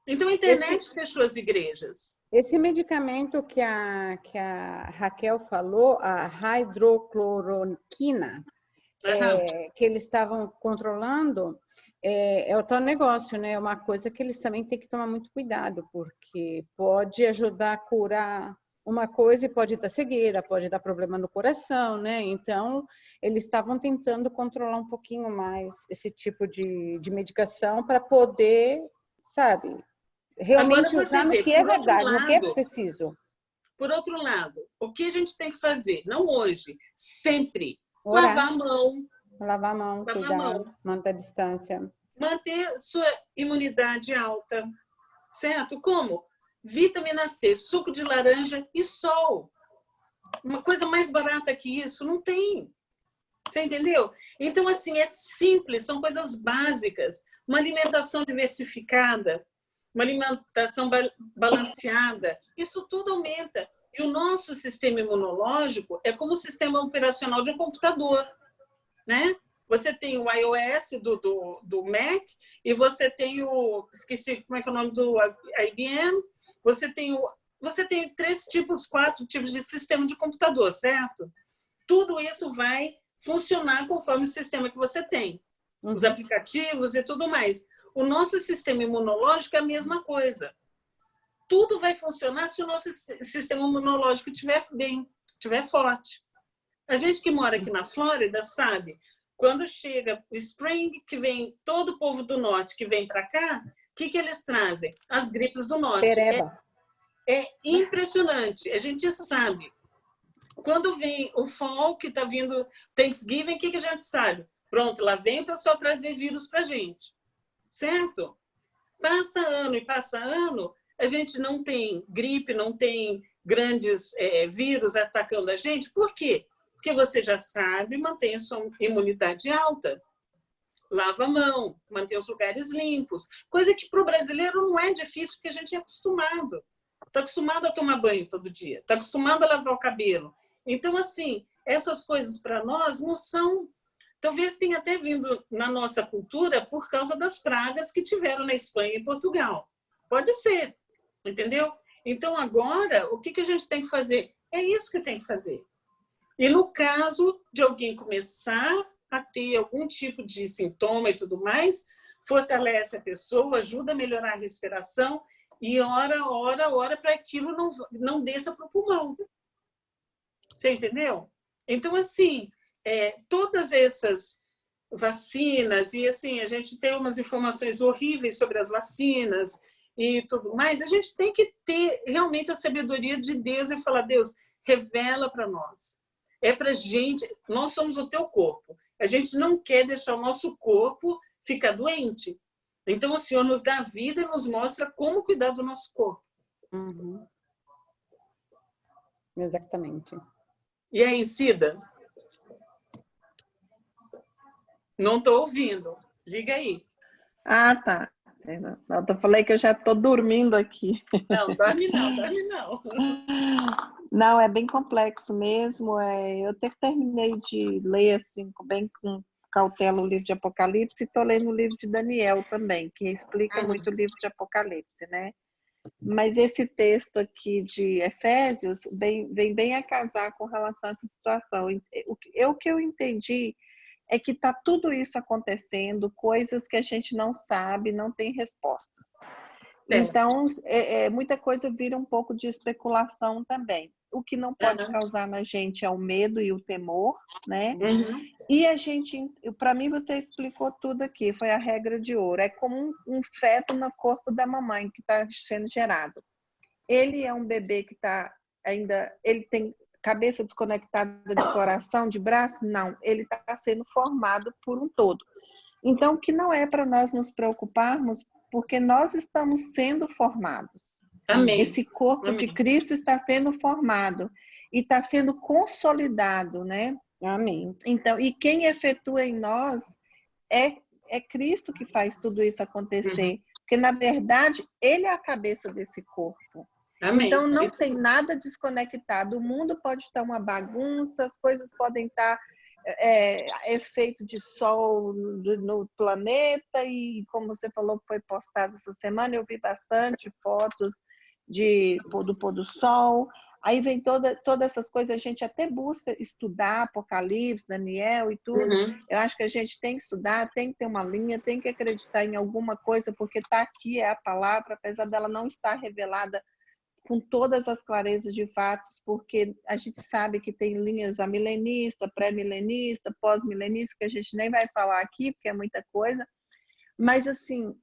Então, a internet fechou as igrejas. Esse medicamento que a Raquel falou, a hidrocloroquina, que eles estavam controlando, é o tal negócio, né? É uma coisa que eles também têm que tomar muito cuidado, porque pode ajudar a curar uma coisa e pode dar cegueira, pode dar problema no coração, né? Então, eles estavam tentando controlar um pouquinho mais esse tipo de medicação para poder, sabe, realmente Agora você usar no vê, que é por outro verdade, no que é lado, preciso. por outro lado, o que a gente tem que fazer? Não hoje, sempre. Orar, Lavar a mão, lavar a mão, lavar a cuidar, mão. manter a distância. Manter sua imunidade alta, certo? Como? Vitamina C, suco de laranja e sol. Uma coisa mais barata que isso não tem. Você entendeu? Então, assim, é simples, são coisas básicas. Uma alimentação diversificada, uma alimentação balanceada, isso tudo aumenta. E o nosso sistema imunológico é como o sistema operacional de um computador, né? Você tem o iOS do Mac e você tem esqueci como é que é o nome do IBM, você tem 4 tipos de sistema de computador, certo? Tudo isso vai funcionar conforme o sistema que você tem, os aplicativos e tudo mais. O nosso sistema imunológico é a mesma coisa. Tudo vai funcionar se o nosso sistema imunológico estiver bem, estiver forte. A gente que mora aqui na Flórida sabe, quando chega o spring, que vem todo o povo do norte que vem para cá, o que eles trazem? As gripes do norte. Pereba. É impressionante, a gente sabe. Quando vem o fall, que está vindo Thanksgiving, o que a gente sabe? Pronto, lá vem o pessoal trazer vírus para a gente. Certo? Passa ano e passa ano, a gente não tem gripe, não tem grandes vírus atacando a gente. Por quê? Porque você já sabe, mantém a sua imunidade alta. Lava a mão, mantém os lugares limpos. Coisa que para o brasileiro não é difícil, porque a gente é acostumado. Está acostumado a tomar banho todo dia, está acostumado a lavar o cabelo. Então, assim, essas coisas para nós não são... Talvez tenha até vindo na nossa cultura por causa das pragas que tiveram na Espanha e Portugal. Pode ser, entendeu? Então, agora, o que a gente tem que fazer? É isso que tem que fazer. E no caso de alguém começar a ter algum tipo de sintoma e tudo mais, fortalece a pessoa, ajuda a melhorar a respiração e ora para aquilo não desça para o pulmão. Você entendeu? Então, assim, todas essas vacinas, e assim, a gente tem umas informações horríveis sobre as vacinas e tudo mais, a gente tem que ter realmente a sabedoria de Deus e falar, Deus, revela para nós. É para gente, nós somos o teu corpo. A gente não quer deixar o nosso corpo ficar doente. Então, o Senhor nos dá vida e nos mostra como cuidar do nosso corpo. Exatamente. E aí, Cida? Não estou ouvindo. Liga aí. Ah, tá. Eu falei que eu já estou dormindo aqui. Não, dorme não, dorme não. Não, é bem complexo mesmo. Eu até terminei de ler assim, bem com cautela o livro de Apocalipse e estou lendo o livro de Daniel também, que explica muito o livro de Apocalipse, né? Mas esse texto aqui de Efésios vem bem a casar com relação a essa situação. O que eu entendi é que está tudo isso acontecendo, coisas que a gente não sabe, não tem respostas. Então, muita coisa vira um pouco de especulação também. O que não pode causar na gente é o medo e o temor, né? E a gente, para mim, você explicou tudo aqui, foi a regra de ouro. É como um feto no corpo da mamãe que está sendo gerado. Ele é um bebê que está ainda, ele tem cabeça desconectada de coração, de braço? Não, ele está sendo formado por um todo. Então, o que não é para nós nos preocuparmos, porque nós estamos sendo formados. Amém. Esse corpo de Cristo está sendo formado e está sendo consolidado, né? Amém. Então, e quem efetua em nós é Cristo que faz tudo isso acontecer. Porque, na verdade, ele é a cabeça desse corpo. Amém. Então, não tem nada desconectado. O mundo pode estar uma bagunça, as coisas podem estar efeito de sol no planeta, e como você falou que foi postado essa semana, eu vi bastante fotos do pôr do sol. Aí vem todas essas coisas, a gente até busca estudar Apocalipse, Daniel e tudo. Eu acho que a gente tem que estudar, tem que ter uma linha, tem que acreditar em alguma coisa, porque está aqui é a palavra, apesar dela não estar revelada com todas as clarezas de fatos, porque a gente sabe que tem linhas amilenista, pré-milenista, pós-milenista, que a gente nem vai falar aqui, porque é muita coisa. Mas, assim,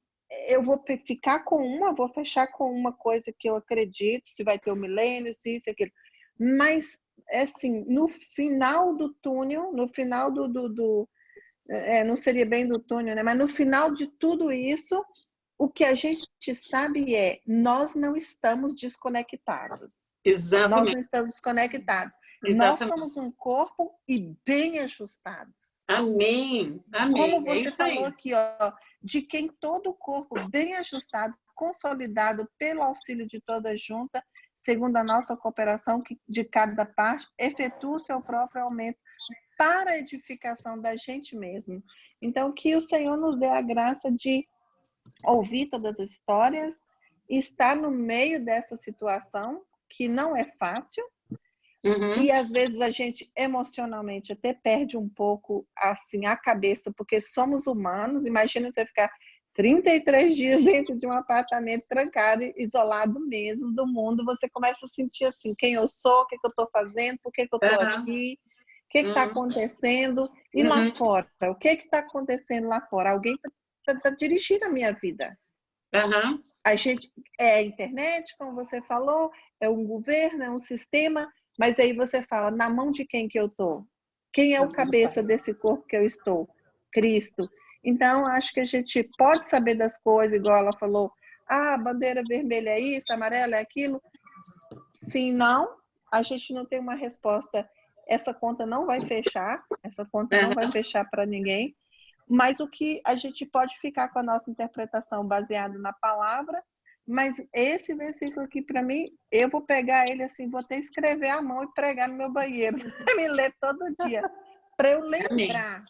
eu vou ficar com uma, vou fechar com uma coisa que eu acredito, se vai ter o milênio, se isso, aquilo. Mas, assim, no final do túnel, no final não seria bem do túnel, né? Mas no final de tudo isso, o que a gente sabe é, nós não estamos desconectados. Exatamente. Nós não estamos desconectados. Exatamente. Nós somos um corpo e bem ajustados. Amém. Amém. Como você falou aqui, ó, de quem todo o corpo bem ajustado, consolidado pelo auxílio de toda junta, segundo a nossa cooperação de cada parte, efetua o seu próprio aumento para a edificação da gente mesmo. Então, que o Senhor nos dê a graça de ouvir todas as histórias, estar no meio dessa situação, que não é fácil, e às vezes a gente emocionalmente até perde um pouco assim, a cabeça, porque somos humanos. Imagina você ficar 33 dias dentro de um apartamento trancado, isolado mesmo do mundo, você começa a sentir assim, quem eu sou, o que eu estou fazendo, por que eu estou aqui, o que está acontecendo, e lá fora, o que está acontecendo lá fora? Alguém está dirigindo a minha vida. A gente, é a internet, como você falou, é um governo, é um sistema, mas aí você fala, na mão de quem que eu estou? Quem é o cabeça desse corpo que eu estou? Cristo. Então, acho que a gente pode saber das coisas, igual ela falou, a bandeira vermelha é isso, amarela é aquilo. Sim, não, a gente não tem uma resposta. Essa conta não vai fechar, essa conta não vai fechar para ninguém, mas o que a gente pode ficar com a nossa interpretação baseada na palavra. Mas esse versículo aqui, para mim, eu vou pegar ele assim, vou até escrever à mão e pregar no meu banheiro, para me ler todo dia, para eu lembrar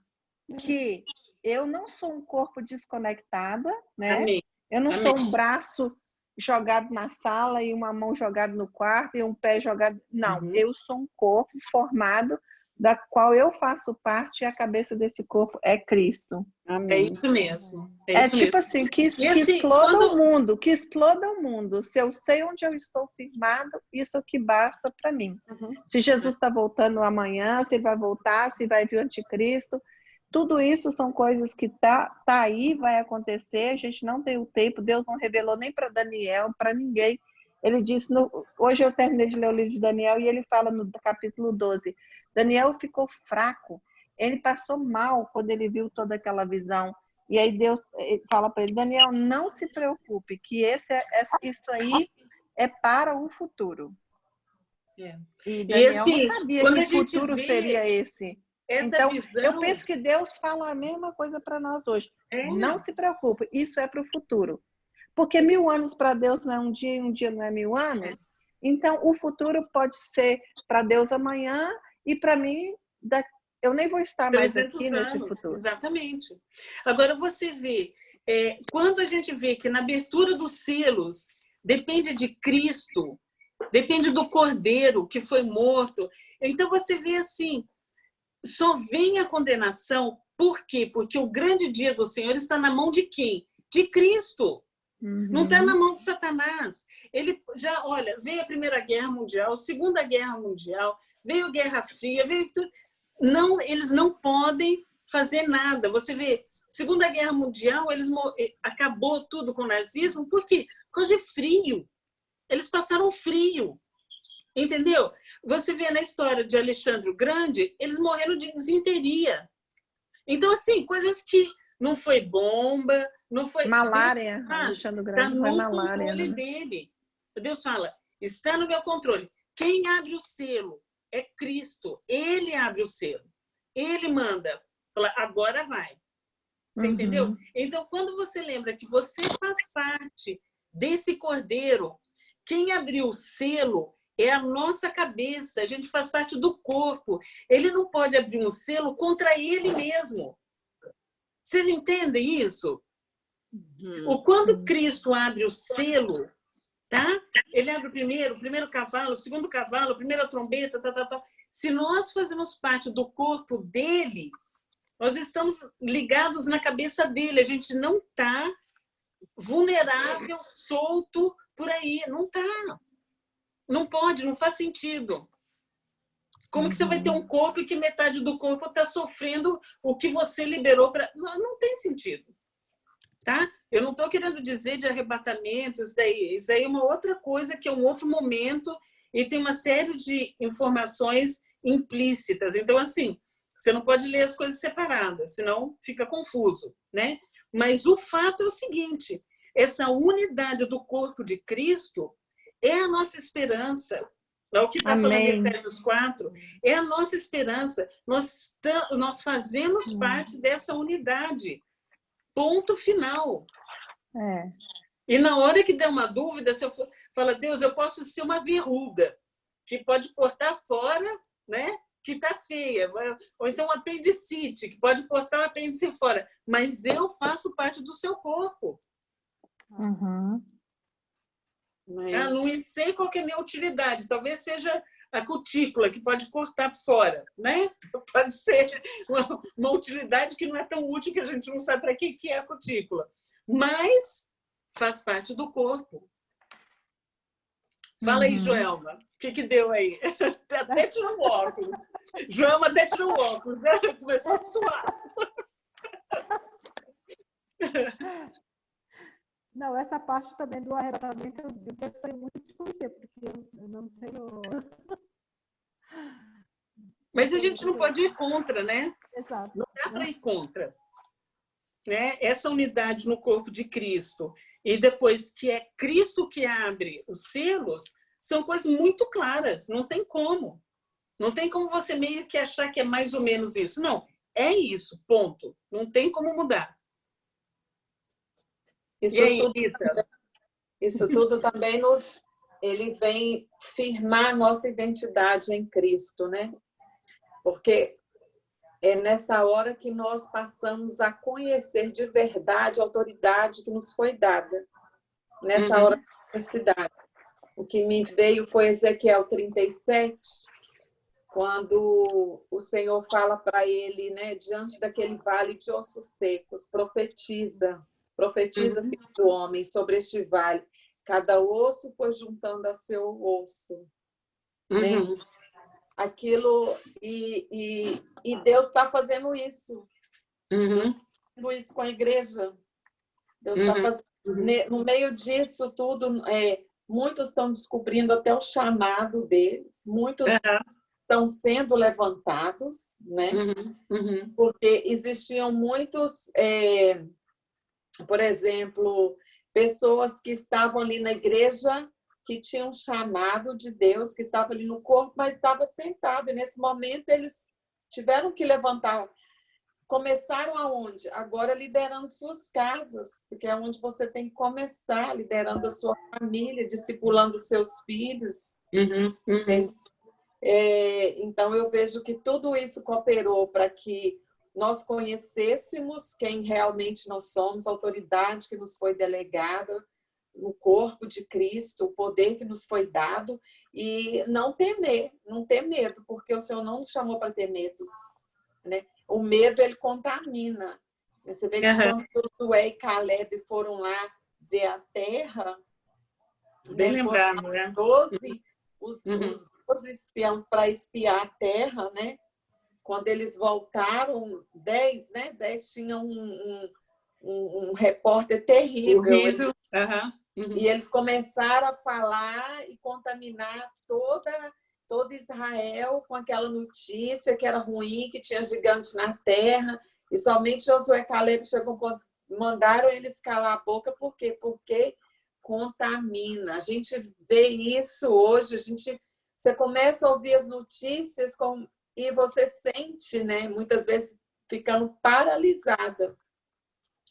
que eu não sou um corpo desconectada, né? Eu não sou um braço jogado na sala e uma mão jogada no quarto e um pé jogado... Não, eu sou um corpo formado, da qual eu faço parte, e a cabeça desse corpo é Cristo. Amém. É isso mesmo. É tipo assim, que exploda o mundo, que exploda o mundo. Se eu sei onde eu estou firmado, isso é o que basta para mim. Se Jesus está voltando amanhã, se ele vai voltar, se vai vir o anticristo, tudo isso são coisas que tá aí, vai acontecer, a gente não tem o tempo, Deus não revelou nem para Daniel, para ninguém. Ele disse, hoje eu terminei de ler o livro de Daniel e ele fala no capítulo 12, Daniel ficou fraco, ele passou mal quando ele viu toda aquela visão. E aí Deus fala para ele, Daniel, não se preocupe, que isso aí é para o futuro. E Daniel não sabia que futuro seria esse. Então, visão... eu penso que Deus fala a mesma coisa para nós hoje. Não se preocupe, isso é para o futuro. Porque 1000 anos para Deus não é um dia e um dia não é 1000 anos. Então, o futuro pode ser para Deus amanhã e para mim, eu nem vou estar mais aqui nesse futuro. Exatamente. Agora, você vê, quando a gente vê que na abertura dos selos depende de Cristo, depende do Cordeiro que foi morto, então você vê assim, só vem a condenação, por quê? Porque o grande dia do Senhor está na mão de quem? De Cristo. Não está na mão de Satanás. Ele já, olha, veio a Primeira Guerra Mundial, Segunda Guerra Mundial, veio a Guerra Fria, veio tudo. Não, eles não podem fazer nada. Você vê, Segunda Guerra Mundial, acabou tudo com o nazismo, por quê? Por causa de frio. Eles passaram frio. Entendeu? Você vê na história de Alexandre o Grande, eles morreram de desinteria. Então, assim, coisas que não foi bomba, não foi... Malária. Alexandre o Grande foi malária. Está no controle dele. Deus fala, está no meu controle. Quem abre o selo é Cristo. Ele abre o selo. Ele manda. Fala, agora vai. Você entendeu? Então, quando você lembra que você faz parte desse cordeiro, quem abriu o selo é a nossa cabeça, a gente faz parte do corpo. Ele não pode abrir um selo contra ele mesmo. Vocês entendem isso? Quando Cristo abre o selo, tá? Ele abre o primeiro cavalo, o segundo cavalo, a primeira trombeta, tá. Se nós fazemos parte do corpo dele, nós estamos ligados na cabeça dele, a gente não está vulnerável, solto por aí, não está. Não pode, não faz sentido. Como que você vai ter um corpo e que metade do corpo está sofrendo o que você liberou para... Não tem sentido. Tá? Eu não estou querendo dizer de arrebatamento, isso aí é uma outra coisa, que é um outro momento, e tem uma série de informações implícitas. Então, assim, você não pode ler as coisas separadas, senão fica confuso, né? Mas o fato é o seguinte, essa unidade do corpo de Cristo é a nossa esperança. É o que está falando em Efésios 4, é a nossa esperança. Nós fazemos parte dessa unidade. Ponto final. E na hora que der uma dúvida, você fala, Deus, eu posso ser uma verruga, que pode cortar fora, né? Que está feia. Ou então um apendicite, que pode cortar o apêndice fora. Mas eu faço parte do seu corpo. Não sei qual que é a minha utilidade. Talvez seja a cutícula, que pode cortar fora, né? Pode ser uma utilidade que não é tão útil, que a gente não sabe para que é a cutícula. Mas faz parte do corpo. Fala aí, Joelma. O que deu aí? Até tirou o óculos. Joelma até tirou o óculos. Começou a suar. Não, essa parte também do arrebatamento eu gostaria muito de conhecer, porque eu não tenho... Mas a gente não pode ir contra, né? Exato. Não dá para ir contra. Né? Essa unidade no corpo de Cristo, e depois que é Cristo que abre os selos, são coisas muito claras, não tem como. Não tem como você meio que achar que é mais ou menos isso. Não, é isso, ponto. Não tem como mudar. Isso tudo também ele vem firmar nossa identidade em Cristo, né? Porque é nessa hora que nós passamos a conhecer de verdade a autoridade que nos foi dada. Nessa hora da universidade. O que me veio foi Ezequiel 37, quando o Senhor fala para ele, né, diante daquele vale de ossos secos, profetiza, filho do homem, sobre este vale. Cada osso foi juntando a seu osso. Né? Aquilo, e Deus está fazendo isso. Fazendo isso com a igreja. Deus está fazendo. No meio disso tudo, muitos estão descobrindo até o chamado deles. Muitos estão sendo levantados, né? Porque existiam muitos... por exemplo, pessoas que estavam ali na igreja, que tinham um chamado de Deus, que estavam ali no corpo, mas estava sentado. E nesse momento eles tiveram que levantar. Começaram aonde? Agora liderando suas casas, porque é onde você tem que começar, liderando a sua família, discipulando os seus filhos. Então eu vejo que tudo isso cooperou para que nós conhecêssemos quem realmente nós somos, a autoridade que nos foi delegada no corpo de Cristo, o poder que nos foi dado, e não temer, não ter medo, porque o Senhor não nos chamou para ter medo, né? O medo, ele contamina. Você vê que quando Josué e Caleb foram lá ver a terra, bem lembrado, né? 12 espiãos para espiar a terra, né? Quando eles voltaram, 10, né? 10 tinham um repórter terrível. E eles começaram a falar e contaminar todo Israel com aquela notícia que era ruim, que tinha gigante na terra. E somente Josué e Caleb mandaram eles calar a boca. Por quê? Porque contamina. A gente vê isso hoje, você começa a ouvir as notícias e você sente, né, muitas vezes ficando paralisada,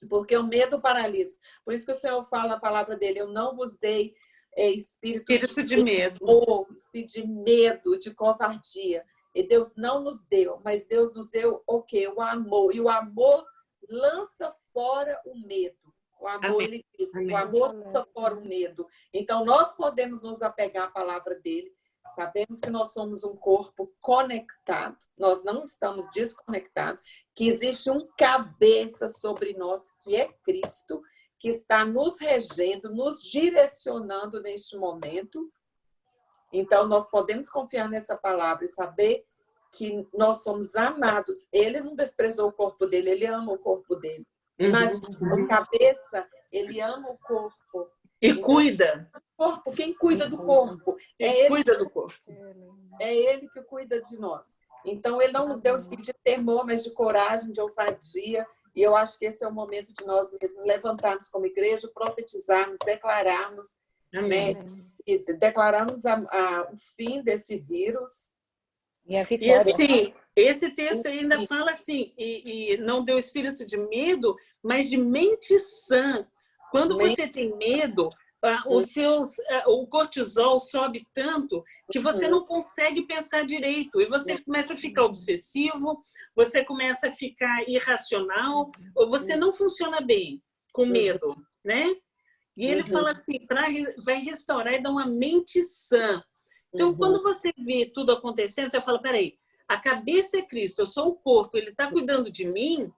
porque o medo paralisa. Por isso que o Senhor fala na palavra dele, eu não vos dei espírito de medo, espírito de medo, de covardia. E Deus não nos deu, mas Deus nos deu o quê? O amor. E o amor lança fora o medo. O amor, ele diz, o amor lança fora o medo. Então, nós podemos nos apegar à palavra dele. Sabemos que nós somos um corpo conectado, nós não estamos desconectados, que existe um cabeça sobre nós, que é Cristo, que está nos regendo, nos direcionando neste momento. Então, nós podemos confiar nessa palavra e saber que nós somos amados. Ele não desprezou o corpo dele, ele ama o corpo dele. Mas o cabeça, ele ama o corpo. E então, cuida. Corpo, quem cuida do corpo? Quem cuida do corpo. É ele que cuida de nós. Então, ele não nos deu um espírito de temor, mas de coragem, de ousadia. E eu acho que esse é o momento de nós mesmos levantarmos como igreja, profetizarmos, declararmos, né? E declararmos o fim desse vírus. E a vitória. E assim, esse texto ainda fala assim, e não deu espírito de medo, mas de mente sã. Quando você tem medo, o cortisol sobe tanto que você não consegue pensar direito. E você começa a ficar obsessivo, você começa a ficar irracional, ou você não funciona bem com medo, né? E ele fala assim, vai restaurar e dar uma mente sã. Então, quando você vê tudo acontecendo, você fala, peraí, a cabeça é Cristo, eu sou o corpo, ele está cuidando de mim,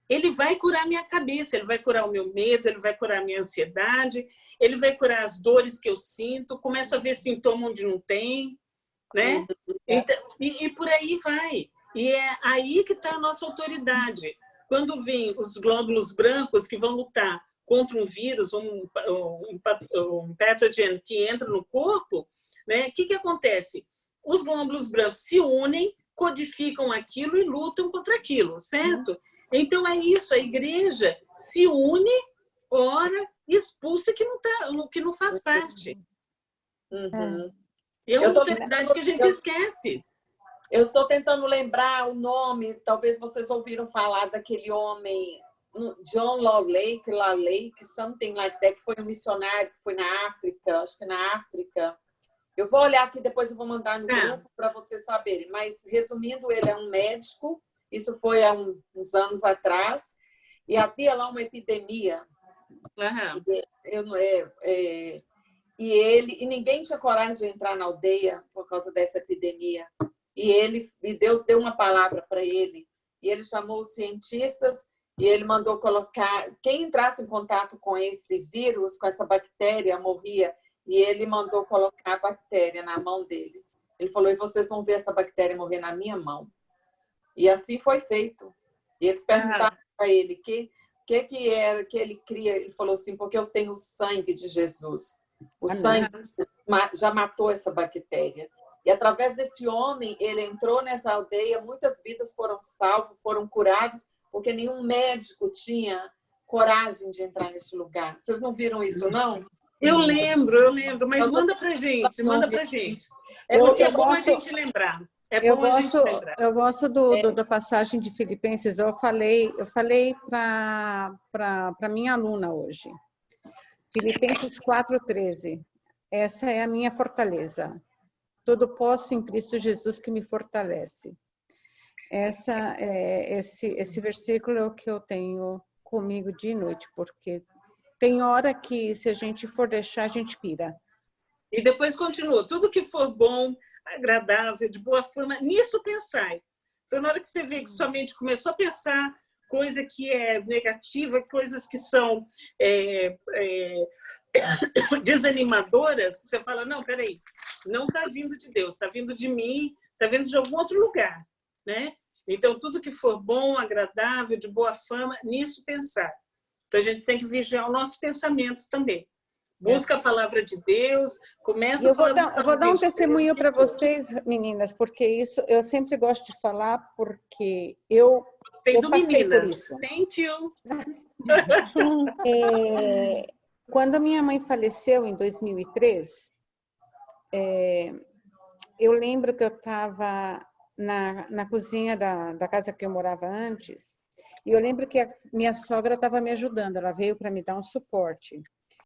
ele vai curar minha cabeça, ele vai curar o meu medo, ele vai curar a minha ansiedade, ele vai curar as dores que eu sinto, começo a ver sintoma onde não tem, né? Então, e por aí vai. E é aí que está a nossa autoridade. Quando vem os glóbulos brancos que vão lutar contra um vírus, um patógeno que entra no corpo, né? O que acontece? Os glóbulos brancos se unem, codificam aquilo e lutam contra aquilo, certo? Então é isso, a igreja se une, ora, expulsa que não faz parte. É uma autoridade que a gente esquece. Eu estou tentando lembrar o nome, talvez vocês ouviram falar daquele homem, John Lawley, something like that, que foi um missionário que foi na África, acho que na África. Eu vou olhar aqui, depois eu vou mandar no grupo para vocês saberem. Mas, resumindo, ele é um médico. Isso foi há uns anos atrás. E havia lá uma epidemia. E ninguém tinha coragem de entrar na aldeia por causa dessa epidemia. E Deus deu uma palavra para ele. E ele chamou os cientistas e ele mandou colocar... Quem entrasse em contato com esse vírus, com essa bactéria, morria. E ele mandou colocar a bactéria na mão dele. Ele falou, e vocês vão ver essa bactéria morrer na minha mão. E assim foi feito. E eles perguntaram para ele o que era que ele cria. Ele falou assim, porque eu tenho o sangue de Jesus. O sangue já matou essa bactéria. E através desse homem, ele entrou nessa aldeia, muitas vidas foram salvas, foram curadas, porque nenhum médico tinha coragem de entrar nesse lugar. Vocês não viram isso, não? Eu lembro, mas manda pra gente. É porque é bom a gente lembrar. Eu gosto da passagem de Filipenses. Eu falei para minha aluna hoje. Filipenses 4:13. Essa é a minha fortaleza. Tudo posso em Cristo Jesus que me fortalece. Esse versículo é o que eu tenho comigo dia e noite, porque tem hora que, se a gente for deixar, a gente pira. E depois continua. Tudo que for bom, agradável, de boa forma, nisso pensai. Então, na hora que você vê que sua mente começou a pensar coisa que é negativa, coisas que são desanimadoras, você fala, não, peraí, não está vindo de Deus, está vindo de mim, está vindo de algum outro lugar, né? Então, tudo que for bom, agradável, de boa fama, nisso pensar. Então, a gente tem que vigiar o nosso pensamento também. Busca a palavra de Deus, começa a falar... Eu vou dar um testemunho para vocês, meninas, porque isso eu sempre gosto de falar, porque eu passei por isso. Thank you. Quando a minha mãe faleceu, em 2003, eu lembro que eu estava na cozinha da casa que eu morava antes, e eu lembro que a minha sogra estava me ajudando, ela veio para me dar um suporte.